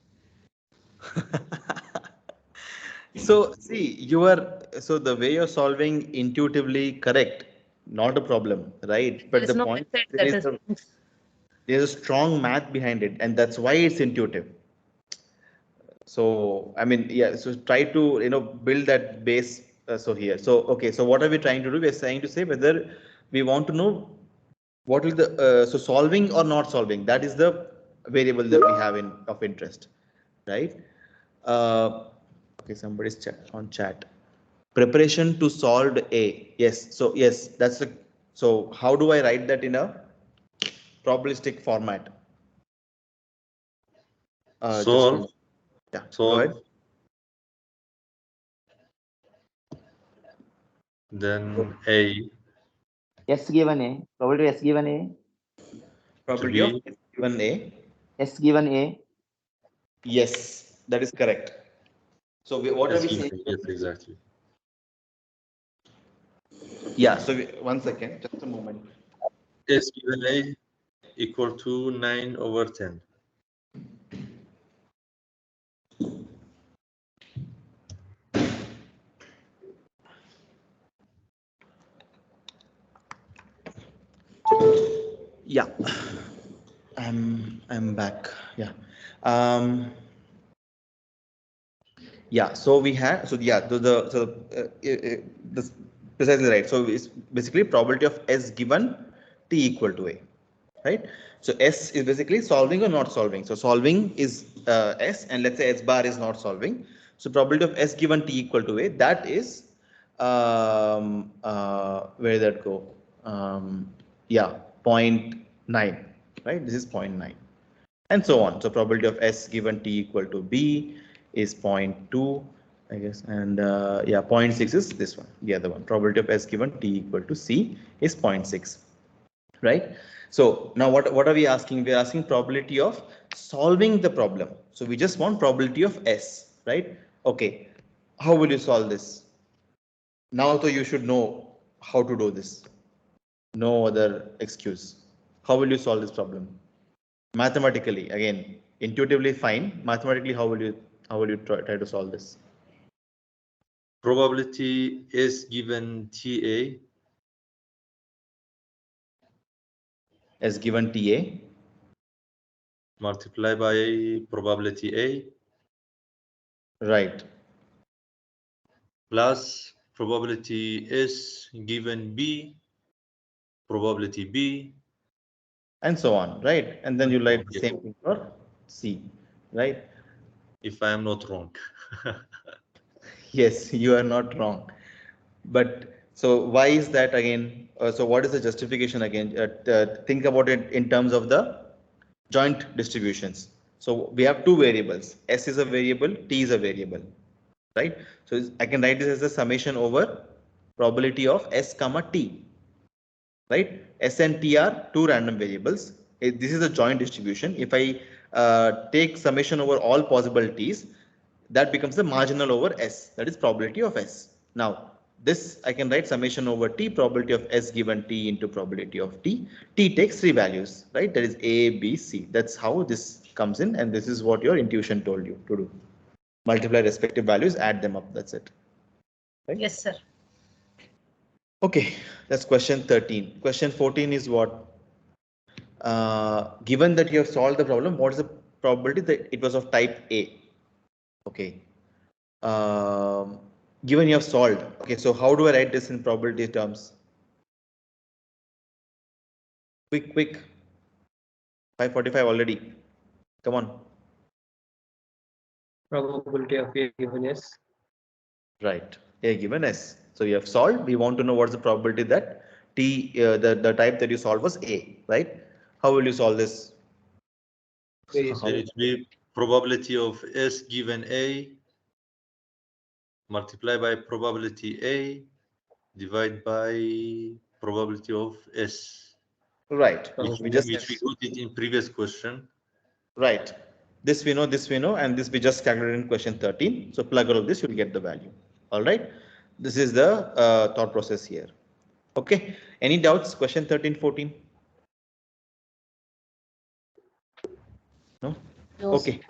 So see, so the way you're solving intuitively correct, not a problem, right? But the point is there's a strong math behind it, and that's why it's intuitive. So I mean, yeah. So try to build that base. So here, so okay. So what are we trying to do? We're trying to say whether we want to know what is the so solving or not solving. That is the variable that we have of interest, right? Okay, somebody's on chat. Preparation to solve A. Yes. So yes, that's the. So how do I write that in a probabilistic format? Solve. Yeah. Solve. Go ahead. Then A. S given A. Probability S given A. Probability of given A. S given A. Yes, that is correct. So what are S we given saying? A. Yes, exactly. Yeah. So 1 second, just a moment. S given A equal to 9/10. Yeah. I'm back. Yeah. Um. Yeah. So we had. So yeah. That's precisely right. So it's basically probability of S given T equal to A. Right. So S is basically solving or not solving. So solving is S, and let's say S bar is not solving. So probability of S given T equal to A, that is where did that go? Yeah, zero point 0.9, right? This is 0.9 and so on. So probability of S given T equal to B is zero point 0.2, I guess, and yeah, zero point 0.6 is this one, the other one. Probability of S given T equal to C is 0 0.6, right? So now what are we asking? We are asking probability of solving the problem. So we just want probability of S, right? Okay, how will you solve this? Now so you should know how to do this. No other excuse. How will you solve this problem? Mathematically, again, intuitively fine. Mathematically, how will you try to solve this? Probability S given TA As given TA, multiply by probability A right? plus probability S given B, probability B, And so on, right? And then and you so write on. the Yes, same thing for C, right? if I am not wrong. Yes, you are not wrong. But so why is that again? So what is the justification again? Think about it in terms of the joint distributions. So we have two variables. S is a variable, T is a variable, right? So I can write this as a summation over probability of S comma T, right? S and T are two random variables. This is a joint distribution. If I take summation over all possible T's, that becomes the marginal over S, that is probability of S. Now, this I can write summation over T, probability of S given T into probability of T. T takes three values, right? That is A, B, C. That's how this comes in, and this is what your intuition told you to do. Multiply respective values, add them up, that's it. Right? Yes, sir. Okay, that's question 13. Question 14 is what? Given that you have solved the problem, what is the probability that it was of type A? Okay. Um, Given you have solved. Okay, so how do I write this in probability terms? Quick. 5:45 already. Come on. Probability of A given S. Right. A given S. So you have solved. We want to know what's the probability that the type that you solved was A, right? How will you solve this? Very How? Then easy. it will be probability of S given A multiply by probability A divide by probability of S, Right. which We we, just which we got it in previous question. right. This we know, and this we just calculated in question 13. So plug all of this, you'll get the value. All right. This is the thought process here. Okay. Any doubts? Question 13, 14? No? No, sir. Okay.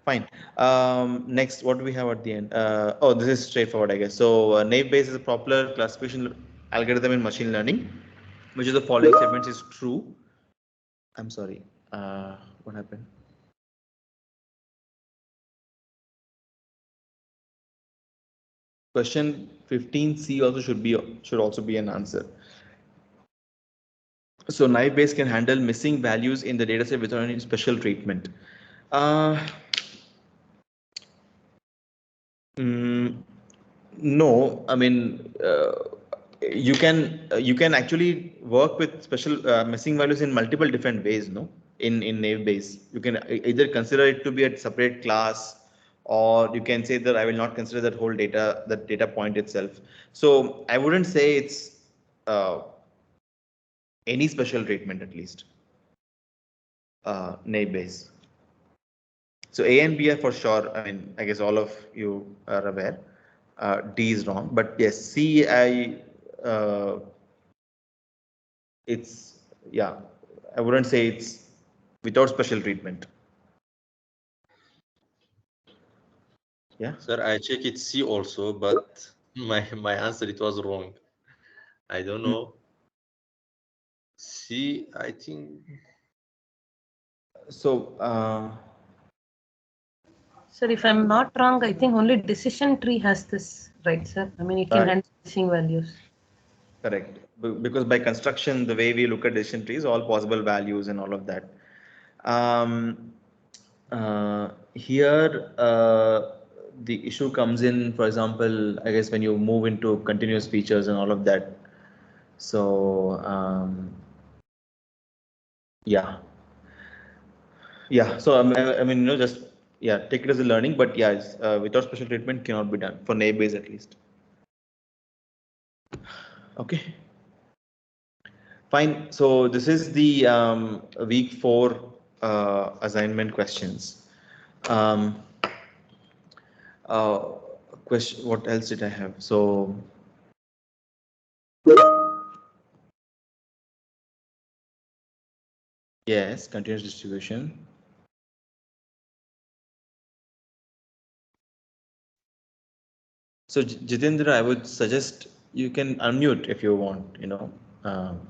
Fine. Next, what do we have at the end? Oh, this is straightforward, I guess. So naive Bayes is a popular classification algorithm in machine learning, which is the following statements is true. I'm sorry. What happened? Question 15C also should also be an answer. So naive Bayes can handle missing values in the dataset without any special treatment. Uh, mm, no, I mean you can actually work with special missing values in multiple different ways. No, in naive Bayes, you can either consider it to be a separate class, or you can say that I will not consider that whole data point itself. So I wouldn't say it's uh, any special treatment at least. naive Bayes. So A and B are for sure. I mean, I guess all of you are aware. D is wrong, but yes, C, it's, yeah, I wouldn't say it's without special treatment. Yeah. Sir, I check it C also, but my answer it was wrong. I don't know. C, I think. So, Sir, if I'm not wrong, I think only decision tree has this, right, sir? I mean, it can right. handle missing values. Correct. Because by construction, the way we look at decision trees, all possible values and all of that. Um, Here, the issue comes in, for example, I guess when you move into continuous features and all of that. So, yeah. Yeah. So, I mean, just, yeah, take it as a learning, but yeah, without special treatment cannot be done for naive Bayes at least. Okay. Fine. So this is the week 4 assignment questions. Um, question. What else did I have? So yes, continuous distribution. So Jitendra, I would suggest you can unmute if you want. Um,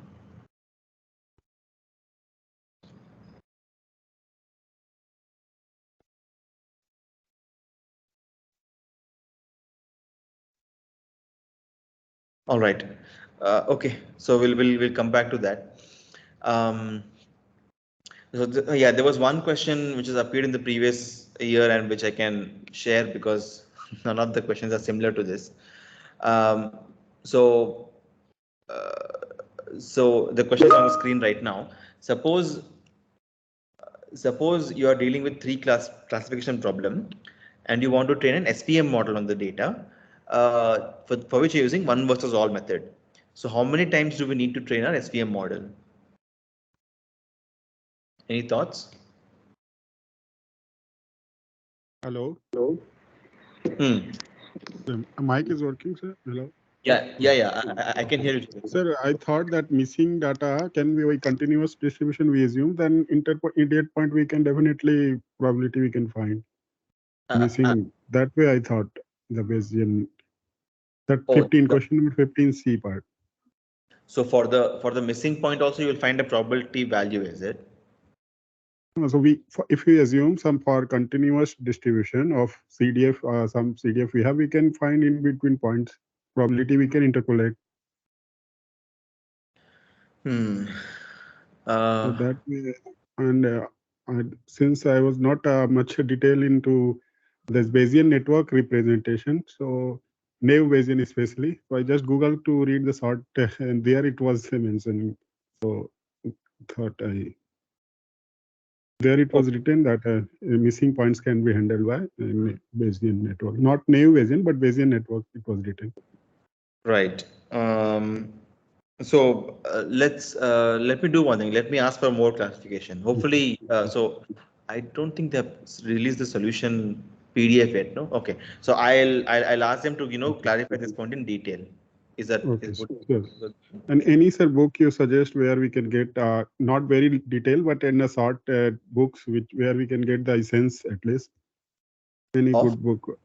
all right. Okay. So we'll come back to that. Um, So yeah, there was one question which has appeared in the previous year and which I can share because none of the questions are similar to this. Um, so so the question is on the screen right now. Suppose you are dealing with three classification problem and you want to train an SVM model on the data for which you're using one versus all method. So how many times do we need to train our SVM model? Any thoughts? Hello. Hmm. The mic is working, sir. Hello. Yeah. I can hear you. Sir, I thought that missing data can be a continuous distribution we assume, then intermediate point we can definitely probability we can find. Missing that way I thought the Bayesian that 15 question number 15C part. So for the missing point also you will find a probability value, is it? So if we assume some for continuous distribution of CDF, some CDF we have, we can find in between points probability we can interpolate. So that way, and since I was not much detail into this Bayesian network representation, so naive Bayesian especially, so I just Googled to read the sort, and there it was mentioning. So thought there it was written that missing points can be handled by Bayesian network, not naive Bayesian, but Bayesian network. It was written. Right. So let me do one thing. Let me ask for more clarification. Hopefully, so I don't think they have released the solution PDF yet. No. Okay. So I'll ask them to clarify this point in detail. Is that Okay, is good? sure. And any sir book you suggest where we can get not very detailed, but in a short books where we can get the essence at least. Any good book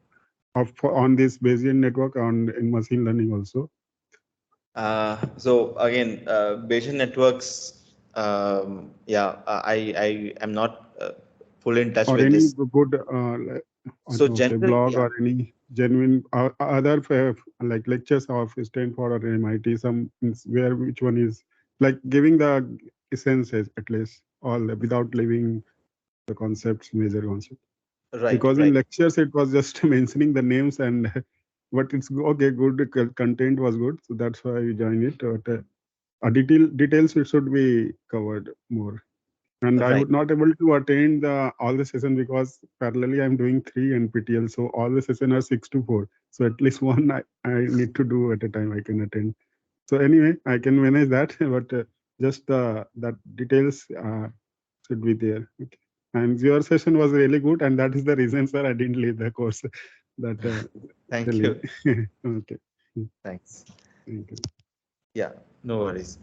on this Bayesian network in machine learning also. So again, Bayesian networks. Yeah, I am not fully in touch Or with any this. good So blog yeah. or any genuine other like lectures of Stanford or MIT, some where which one is like giving the essences at least all without leaving the concepts, major concepts. Right. Because in lectures it was just mentioning the names and but it's okay, good content was good, so that's why I joined it. But details it should be covered more. And I would not able to attend all the session because parallelly I'm doing 3 NPTL, so all the session are 6 to 4. So at least one I need to do at a time I can attend. So anyway, I can manage that, but just that details should be there. Okay. And your session was really good, and that is the reason, sir, I didn't leave the course. That Thank really. you. Okay. Thanks. Thank you. Yeah, no worries.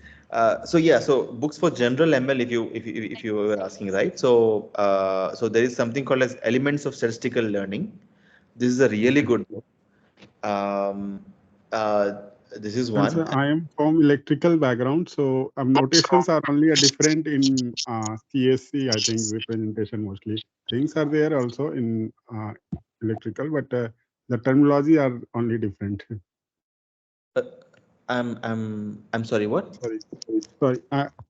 So yeah, so books for general ML, if you were asking, right? So so there is something called as Elements of Statistical Learning. This is a really Okay. good book. Um, uh, this is And one. so I am from electrical background, so notations are only a different in CSC. I think representation mostly things are there also in electrical, but the terminology are only different. Uh, I'm sorry. What? Sorry. Sorry.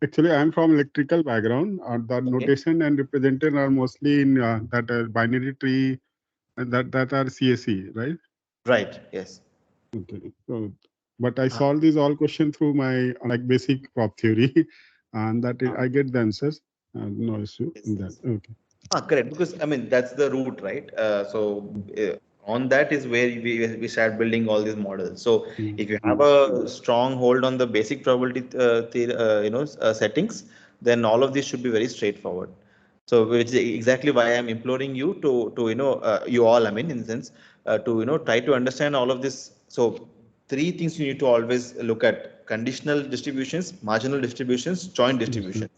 Actually, I'm from electrical background. The Okay. notation and representation are mostly in that binary tree that are CSE, right? Right. Yes. Okay. So, but I Ah, solve these all questions through my like basic prop theory, and that is, ah, I get the answers. No issue yes. in that. Yes. Okay. Correct. Because I mean that's the root, right? On that is where we start building all these models. So if you have a strong hold on the basic probability settings, then all of these should be very straightforward. So which is exactly why I'm imploring you to you all, I mean, in the sense to try to understand all of this. So three things you need to always look at: conditional distributions, marginal distributions, joint Yes, sir. distributions.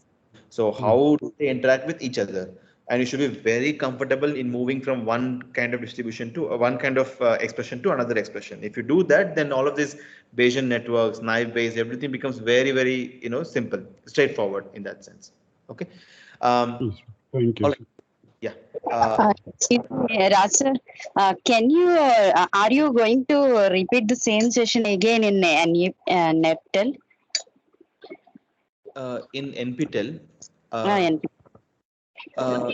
So Yes. how do they interact with each other? And you should be very comfortable in moving from one kind of distribution to one kind of expression to another expression. If you do that, then all of these Bayesian networks, naive Bayes, everything becomes very, very simple, straightforward in that sense. Okay. Yes, sir. Thank you, All right. sir. Yeah. Uh, Excuse me, Raj sir, can you, are you going to repeat the same session again in NPTEL? in NPTEL, And uh,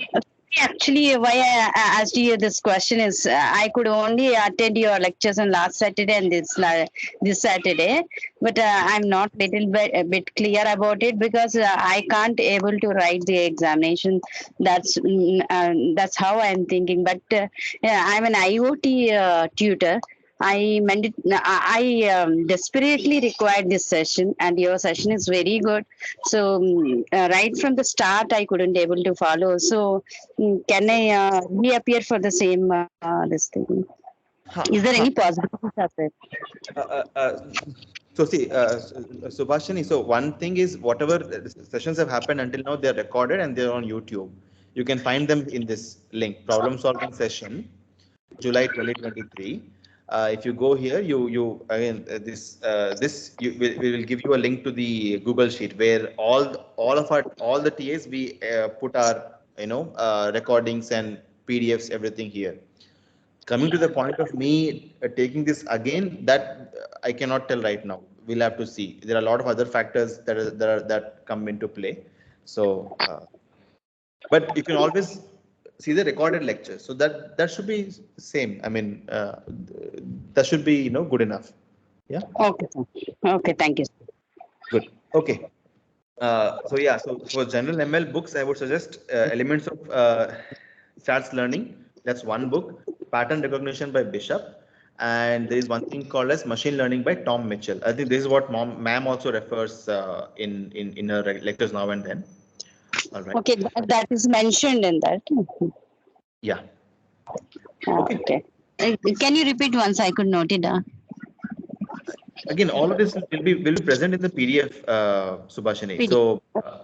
actually, why I asked you this question is I could only attend your lectures on last Saturday and this Saturday, but I'm not a bit clear about it because I can't able to write the examination. That's how I'm thinking. But yeah, I'm an IoT tutor. I desperately required this session, and your session is very good. So right from the start, I couldn't able to follow. So can I reappear for the same this thing? ha, Is there ha, any possibilities of it? uh, uh, uh, so see, Subhashini, so one thing is whatever sessions have happened until now, they're recorded and they're on YouTube. You can find them in this link, problem solving session, July 2023. If you go here, you again this we will give you a link to the Google Sheet where all the TAs we put our recordings and PDFs, everything here. Coming to the point of me taking this again, that I cannot tell right now. We'll have to see. There are a lot of other factors that come into play. So, but you can always see the recorded lecture. So that should be same. I mean, that should be good enough. Yeah. Okay, sir. Okay, thank you. Good. Okay. So yeah, so for general ML books, I would suggest Elements of Starts Learning. That's one book. Pattern Recognition by Bishop. And there is one thing called as Machine Learning by Tom Mitchell. I think this is what ma'am also refers in her lectures now and then. All right. Okay, that is mentioned in that. Yeah. Okay. Okay. Can you repeat once? I could note it down. Again, all of this will be present in the PDF, Subhashini. PD. So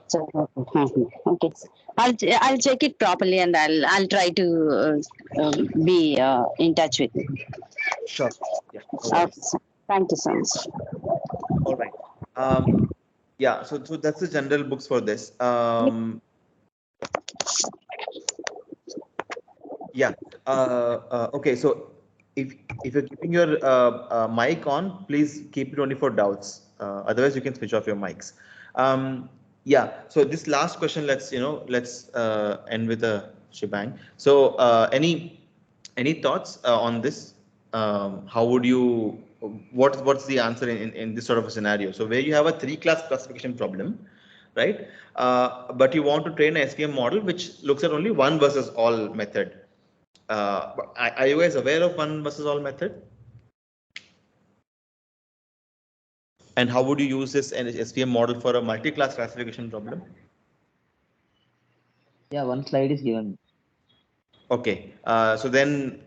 So, okay. I'll check it properly and I'll try to be in touch with you. sure. Yeah. No Okay, worries. sir. Thank you so much. All right. Yeah. So that's the general books for this. Yeah. Okay. So if you're keeping your mic on, please keep it only for doubts. Otherwise, you can switch off your mics. Yeah. So this last question, let's end with a shebang. So any thoughts on this? How would you? What's the answer in this sort of a scenario? So where you have a three-class classification problem, right? But you want to train a SVM model which looks at only one versus all method. Are you guys aware of one versus all method? And how would you use this SVM model for a multi-class classification problem? Yeah, one slide is given. Okay. So then,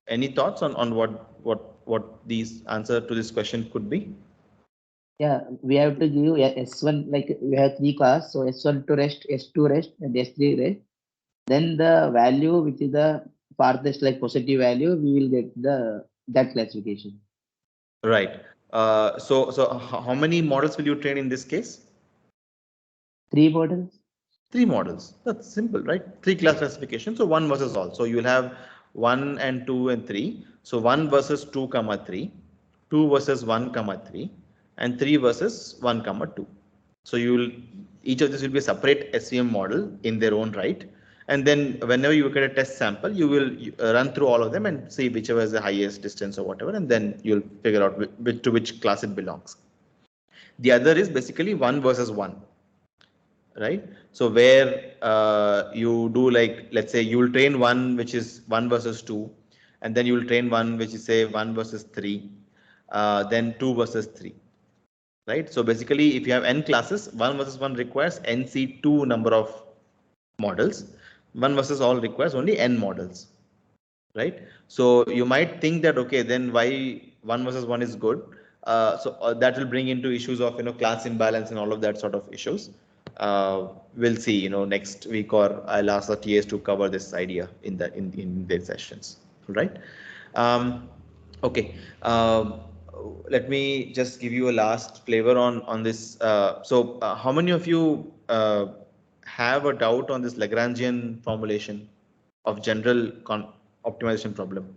any thoughts on what these answer to this question could be? Yeah, we have to give S1, like we have three class, so S1 to rest, S2 rest, and S3 rest. Then the value which is the farthest like positive value, we will get that classification. Right. So how many models will you train in this case? 3 models. 3 models. That's simple, right? 3 class classification. So 1 versus all. So you'll have 1 and 2 and 3. So 1 versus 2 comma 3, 2 versus 1 comma 3, and 3 versus 1 comma 2. So each of this will be a separate SVM model in their own right. And then whenever you get a test sample, you will run through all of them and see whichever is the highest distance or whatever, and then you'll figure out to which class it belongs. The other is basically 1 versus 1. Right? So where you do, like, let's say you will train one which is 1 versus 2, and then you will train one which is say 1 versus 3, then 2 versus 3. Right? So basically, if you have n classes, 1 versus 1 requires NC2 number of models. 1 versus all requires only n models. Right? So you might think that, okay, then why 1 versus 1 is good? That will bring into issues of class imbalance and all of that sort of issues. We'll see next week, or I'll ask the TAs to cover this idea in their sessions. Right? Okay. Let me just give you a last flavor on this. How many of you have a doubt on this Lagrangian formulation of general optimization problem?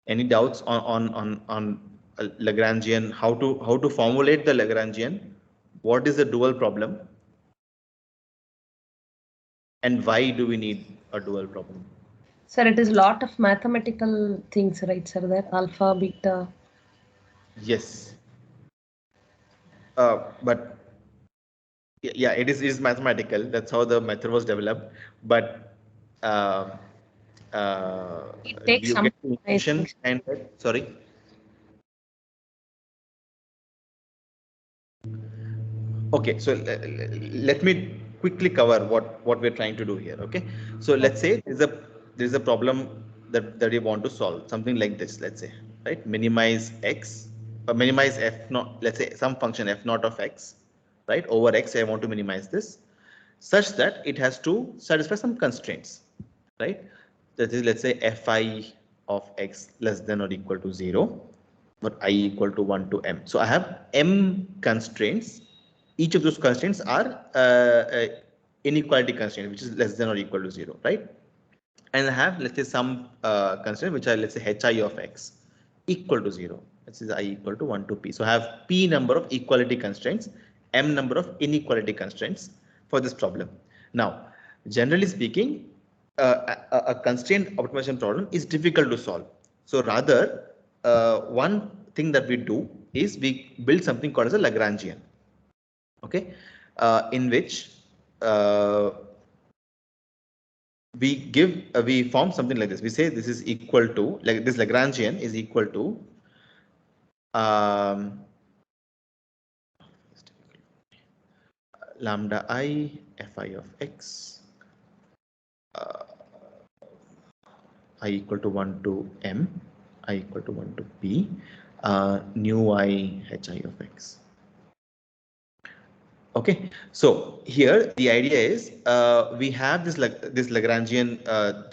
Any doubts on Lagrangian, how to formulate the Lagrangian? What is the dual problem? And why do we need a dual problem? Sir, it is lot of mathematical things, right, sir? That alpha, beta. Yes. But yeah, it is mathematical. That's how the method was developed. But It takes you some get time, I information think. and sorry. Okay, so let me quickly cover what we're trying to do here. Okay, so let's say there's a problem that you want to solve, something like this. Let's say, right, minimize x, or minimize f naught. Let's say some function f naught of x, right, over x. I want to minimize this such that it has to satisfy some constraints, right? That is, let's say fi of x less than or equal to 0, but I equal to 1 to m. So I have m constraints. Each of those constraints are inequality constraint, which is less than or equal to 0, right? And I have, let's say, some constraint which are, let's say, hi of x equal to 0. This is I equal to 1 to p. So I have p number of equality constraints, m number of inequality constraints for this problem. Now, generally speaking, a constraint optimization problem is difficult to solve. So rather, one thing that we do is we build something called as a Lagrangian. Okay, in which we form something like this. We say this is equal to, like, this Lagrangian is equal to lambda I fi of x I equal to 1 to m, I equal to 1 to p, nu I hi of x. Okay, so here the idea is we have this Lagrangian.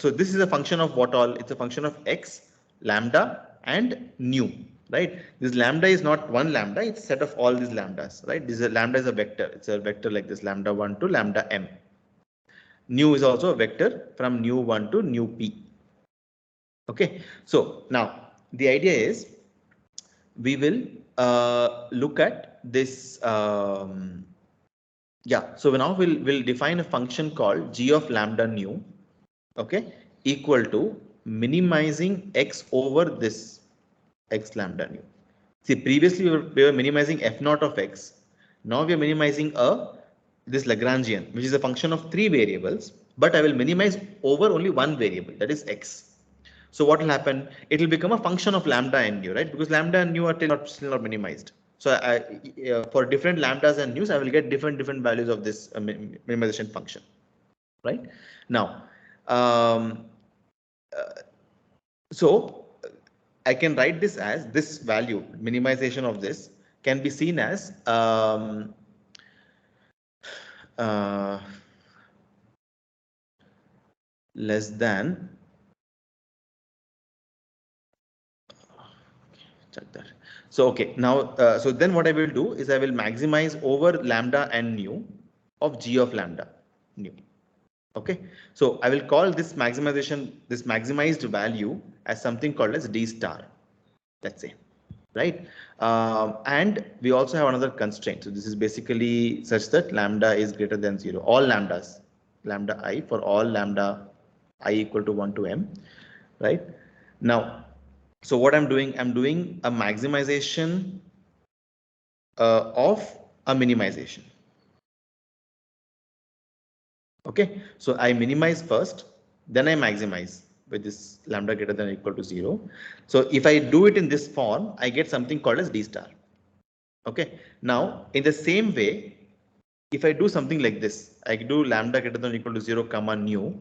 So this is a function of what all? It's a function of x, lambda, and nu. Right? This lambda is not one lambda; it's a set of all these lambdas. Right? This lambda is a vector. It's a vector like this: lambda 1 to lambda m. Nu is also a vector from nu 1 to nu p. Okay, so now the idea is we will look at this. Yeah, so now we'll define a function called g of lambda nu, okay, equal to minimizing x over this x lambda nu. See, previously we were minimizing f naught of x. Now we are minimizing this Lagrangian, which is a function of 3 variables, but I will minimize over only one variable, that is x. So what will happen? It will become a function of lambda and nu, right? Because lambda and nu are still not minimized. So for different lambdas and news, I will get different values of this minimization function, right? Now, so I can write this as this value minimization of this can be seen as less than, check that. So okay, now so then what I will do is I will maximize over lambda and nu of g of lambda nu. Okay, so I will call this maximization, this maximized value as something called as d star, let's say, right? And we also have another constraint. So this is basically such that lambda is greater than 0, all lambdas, lambda I for all lambda I equal to 1 to m, right? Now, so what I'm doing a maximization of a minimization. Okay, so I minimize first, then I maximize with this lambda greater than or equal to 0. So if I do it in this form, I get something called as d star. Okay, now in the same way, if I do something like this, I do lambda greater than or equal to 0 comma nu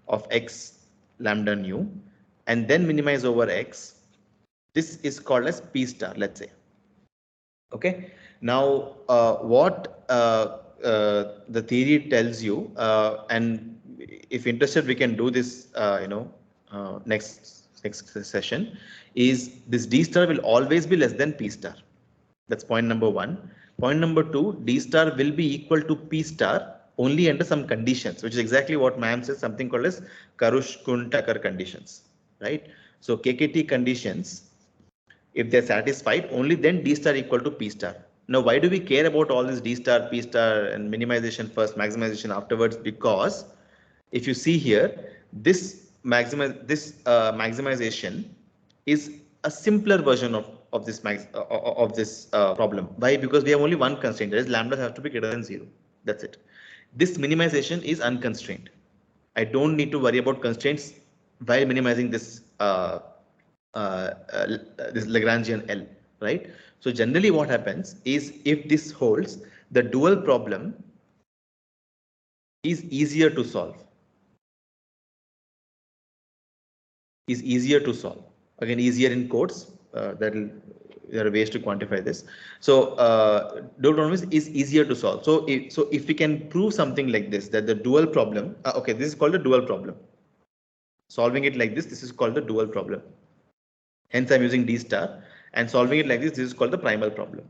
of x lambda nu, and then minimize over x. This is called as p star, let's say. Okay, now what the theory tells you, and if interested, we can do this, next session, is this d star will always be less than p star. That's point number 1. Point number 2, d star will be equal to p star only under some conditions, which is exactly what ma'am says, something called as Karush-Kuhn-Tucker conditions, right? So KKT conditions, if they're satisfied, only then d star equal to p star. Now, why do we care about all this d star, p star, and minimization first, maximization afterwards? Because if you see here, this maximization is a simpler version of this problem. Why? Because we have only one constraint, that is lambdas have to be greater than 0. That's it. This minimization is unconstrained. I don't need to worry about constraints while minimizing this this Lagrangian L, right? So generally what happens is, if this holds, the dual problem is easier to solve. Again, easier in quotes. There are ways to quantify this. So dual problem is easier to solve. So if we can prove something like this, that the dual problem, okay, this is called a dual problem. Solving it like this is called the dual problem. Hence, I'm using d star, and solving it like this is called the primal problem,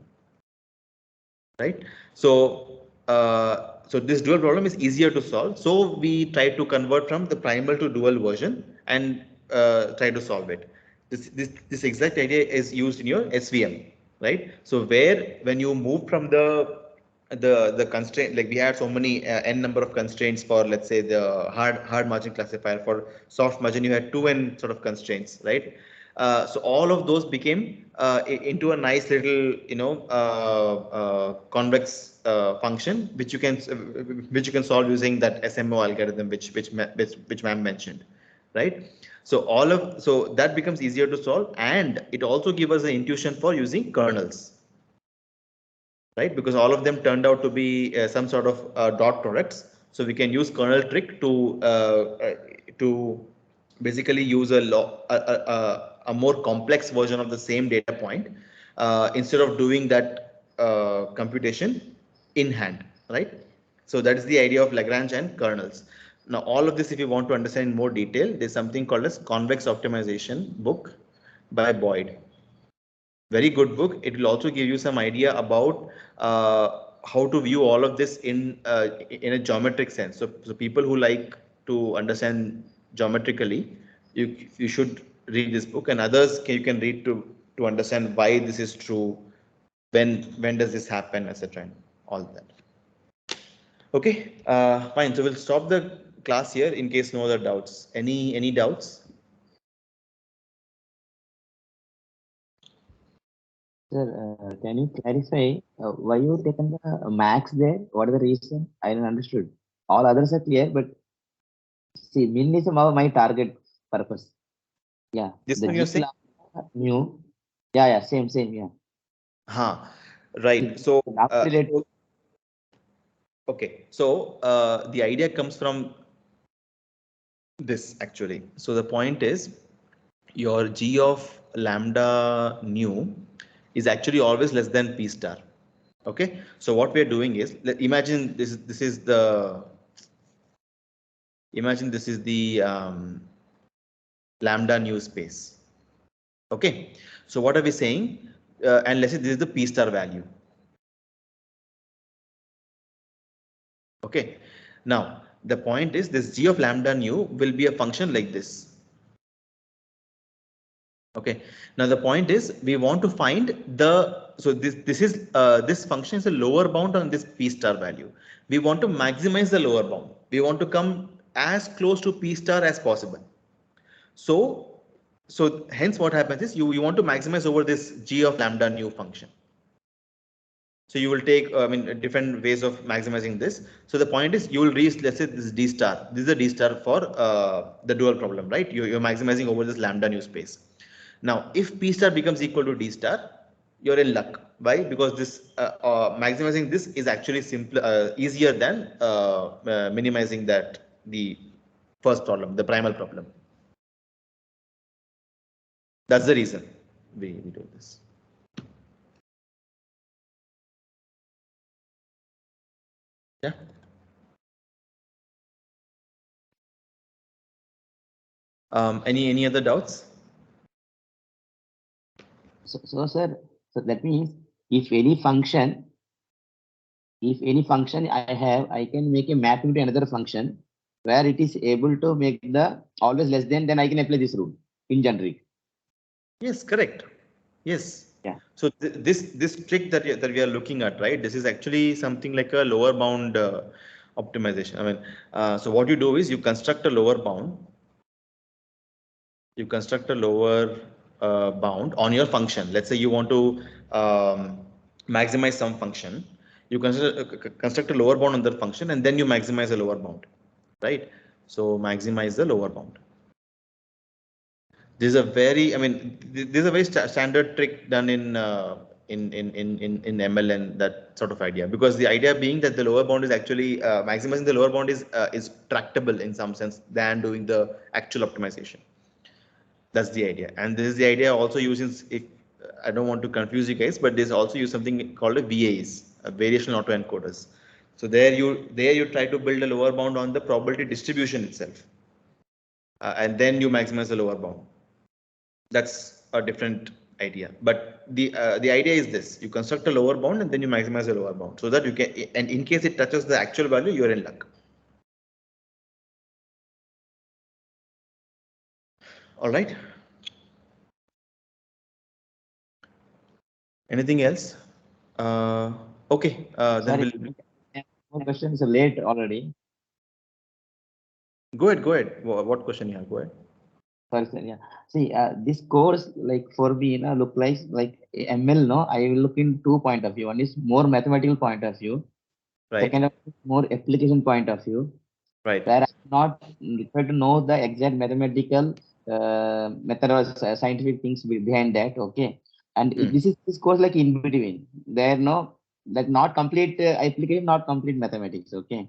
right? So so this dual problem is easier to solve. So we try to convert from the primal to dual version and try to solve it. This exact idea is used in your SVM, right? So when you move from the constraint, like we had so many n number of constraints for, let's say, the hard margin classifier. For soft margin, you had 2n sort of constraints, right? So all of those became into a nice little, convex function, which you can solve using that SMO algorithm, which ma'am mentioned, right? So that becomes easier to solve, and it also gives us an intuition for using kernels, right? Because all of them turned out to be some sort of dot products. So we can use kernel trick to basically use a more complex version of the same data point instead of doing that computation in hand, right? So that is the idea of Lagrange and kernels. Now, all of this, if you want to understand in more detail, there's something called as convex optimization book by Boyd. Very good book. It will also give you some idea about how to view all of this in a geometric sense. So people who like to understand geometrically, you should read this book, and others you can read to understand why this is true, when does this happen, etc. and all that. Okay, fine. So we'll stop the class here in case no other doubts. Any doubts? Sir, can you clarify why you taken the max there? What is the reason? I don't understood. All others are clear, but see, min is my target purpose. Yeah, This the one you're G saying? new. Yeah, same, yeah. Right. So, Absolutely. okay. So the idea comes from this actually. So the point is your g of lambda nu is actually always less than p star. Okay. So what we are doing is, imagine this is the lambda nu space. Okay. So what are we saying? And let's say this is the p star value. Okay. Now the point is this g of lambda nu will be a function like this. Okay. Now the point is we want to find this function is a lower bound on this p star value. We want to maximize the lower bound. We want to come as close to p star as possible. So hence what happens is you want to maximize over this g of lambda nu function. So you will take, different ways of maximizing this. So the point is you will reach, let's say this is D star. This is a D star for the dual problem, right? You're maximizing over this lambda nu space. Now, if P star becomes equal to D star, you're in luck. Why? Because this maximizing this is actually easier than minimizing the first problem, the primal problem. That's the reason we do this. Yeah. Any other doubts? So sir, so that means if any function I have, I can make a mapping to another function where it is able to make the always less than, then I can apply this rule in generic. Yes, correct. Yes. Yeah. So this trick that we are looking at, right? This is actually something like a lower bound optimization. So what you do is you construct a lower bound. You construct a lower bound on your function. Let's say you want to maximize some function. You construct a lower bound on that function, and then you maximize the lower bound, right? So maximize the lower bound. This is a very, this is a very standard trick done in ML and that sort of idea, because the idea being that the lower bound is actually maximizing the lower bound is tractable in some sense than doing the actual optimization. That's the idea, and this is the idea also uses, if I don't want to confuse you guys, but this also use something called a VAs, variational autoencoders. So there you try to build a lower bound on the probability distribution itself, and then you maximize the lower bound. That's a different idea, but the idea is this: you construct a lower bound and then you maximize the lower bound so that you can, and in case it touches the actual value, you're in luck. All right. Anything else? Okay. Then Sorry, more questions are late already. Go ahead. What question you have? Go ahead. Sorry, sir. Yeah. See, this course, like for me, look like ML. No, I will look in 2 point of view. One is more mathematical point of view. Right. Second, of more application point of view. Right. Where I'm not required to know the exact mathematical method or scientific things behind that. Okay. And this course like in between. There no like not complete application, not complete mathematics. Okay.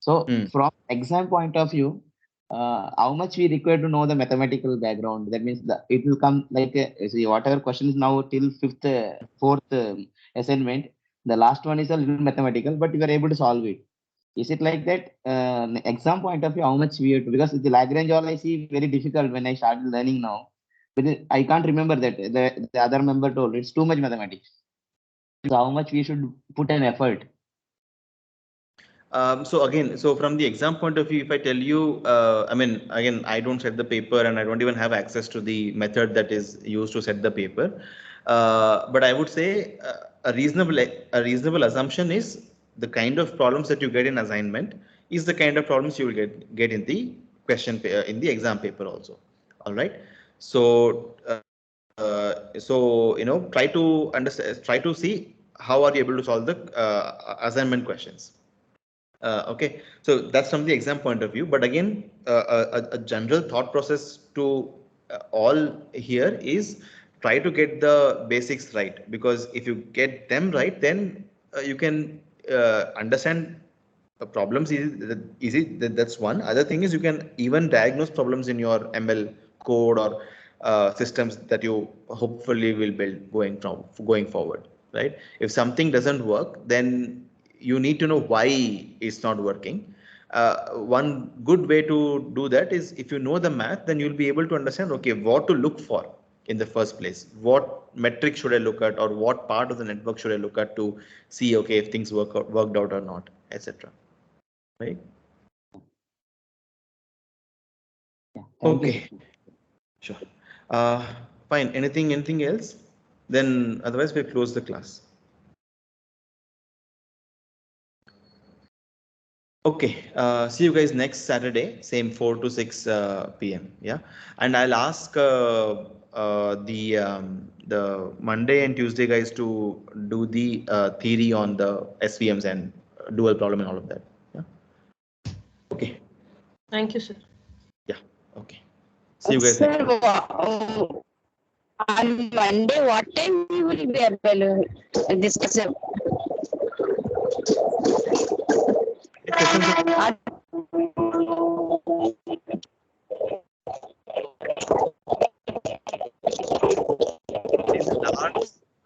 So from exam point of view, how much we require to know the mathematical background? That means it will come like see whatever questions now till fourth assignment. The last one is a little mathematical, but you are able to solve it. Is it like that? Exam point of view, how much we have to, because the Lagrange all I see very difficult when I started learning now. But I can't remember that the other member told it's too much mathematics. So how much we should put an effort? So from the exam point of view, if I tell you, again, I don't set the paper and I don't even have access to the method that is used to set the paper. But I would say a reasonable assumption is the kind of problems that you get in assignment is the kind of problems you will get in the in the exam paper also. All right. So try to understand, try to see how are you able to solve the assignment questions. Okay, so that's from the exam point of view. But again, a general thought process to all here is try to get the basics right, because if you get them right, then you can understand the problems easy. That's one. Other thing is you can even diagnose problems in your ML code or systems that you hopefully will build going forward, right? If something doesn't work, then you need to know why it's not working. One good way to do that is, if you know the math, then you'll be able to understand, okay, what to look for in the first place. What metric should I look at, or what part of the network should I look at to see, okay, if things worked out or not, etc. Right? Yeah, thank you. Okay, sure. Fine. Anything else? Then otherwise we close the class. Okay, see you guys next Saturday, same 4 to 6 p.m. Yeah, and I'll ask the Monday and Tuesday guys to do the theory on the SVMs and dual problem and all of that. Yeah. Okay. Thank you, sir. Yeah. Okay. See you guys next. Sir, on Monday, what time you will be available to discuss? There's a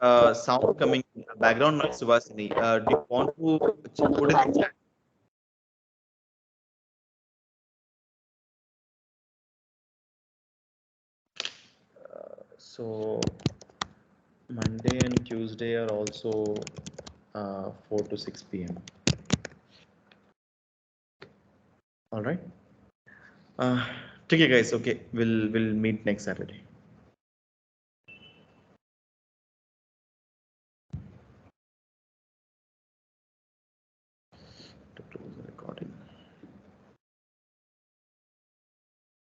large sound coming, background noise, Subhasini. Do you want to put in the chat? So Monday and Tuesday are also 4 to 6 p.m. All right. Okay, guys. Okay, we'll meet next Saturday.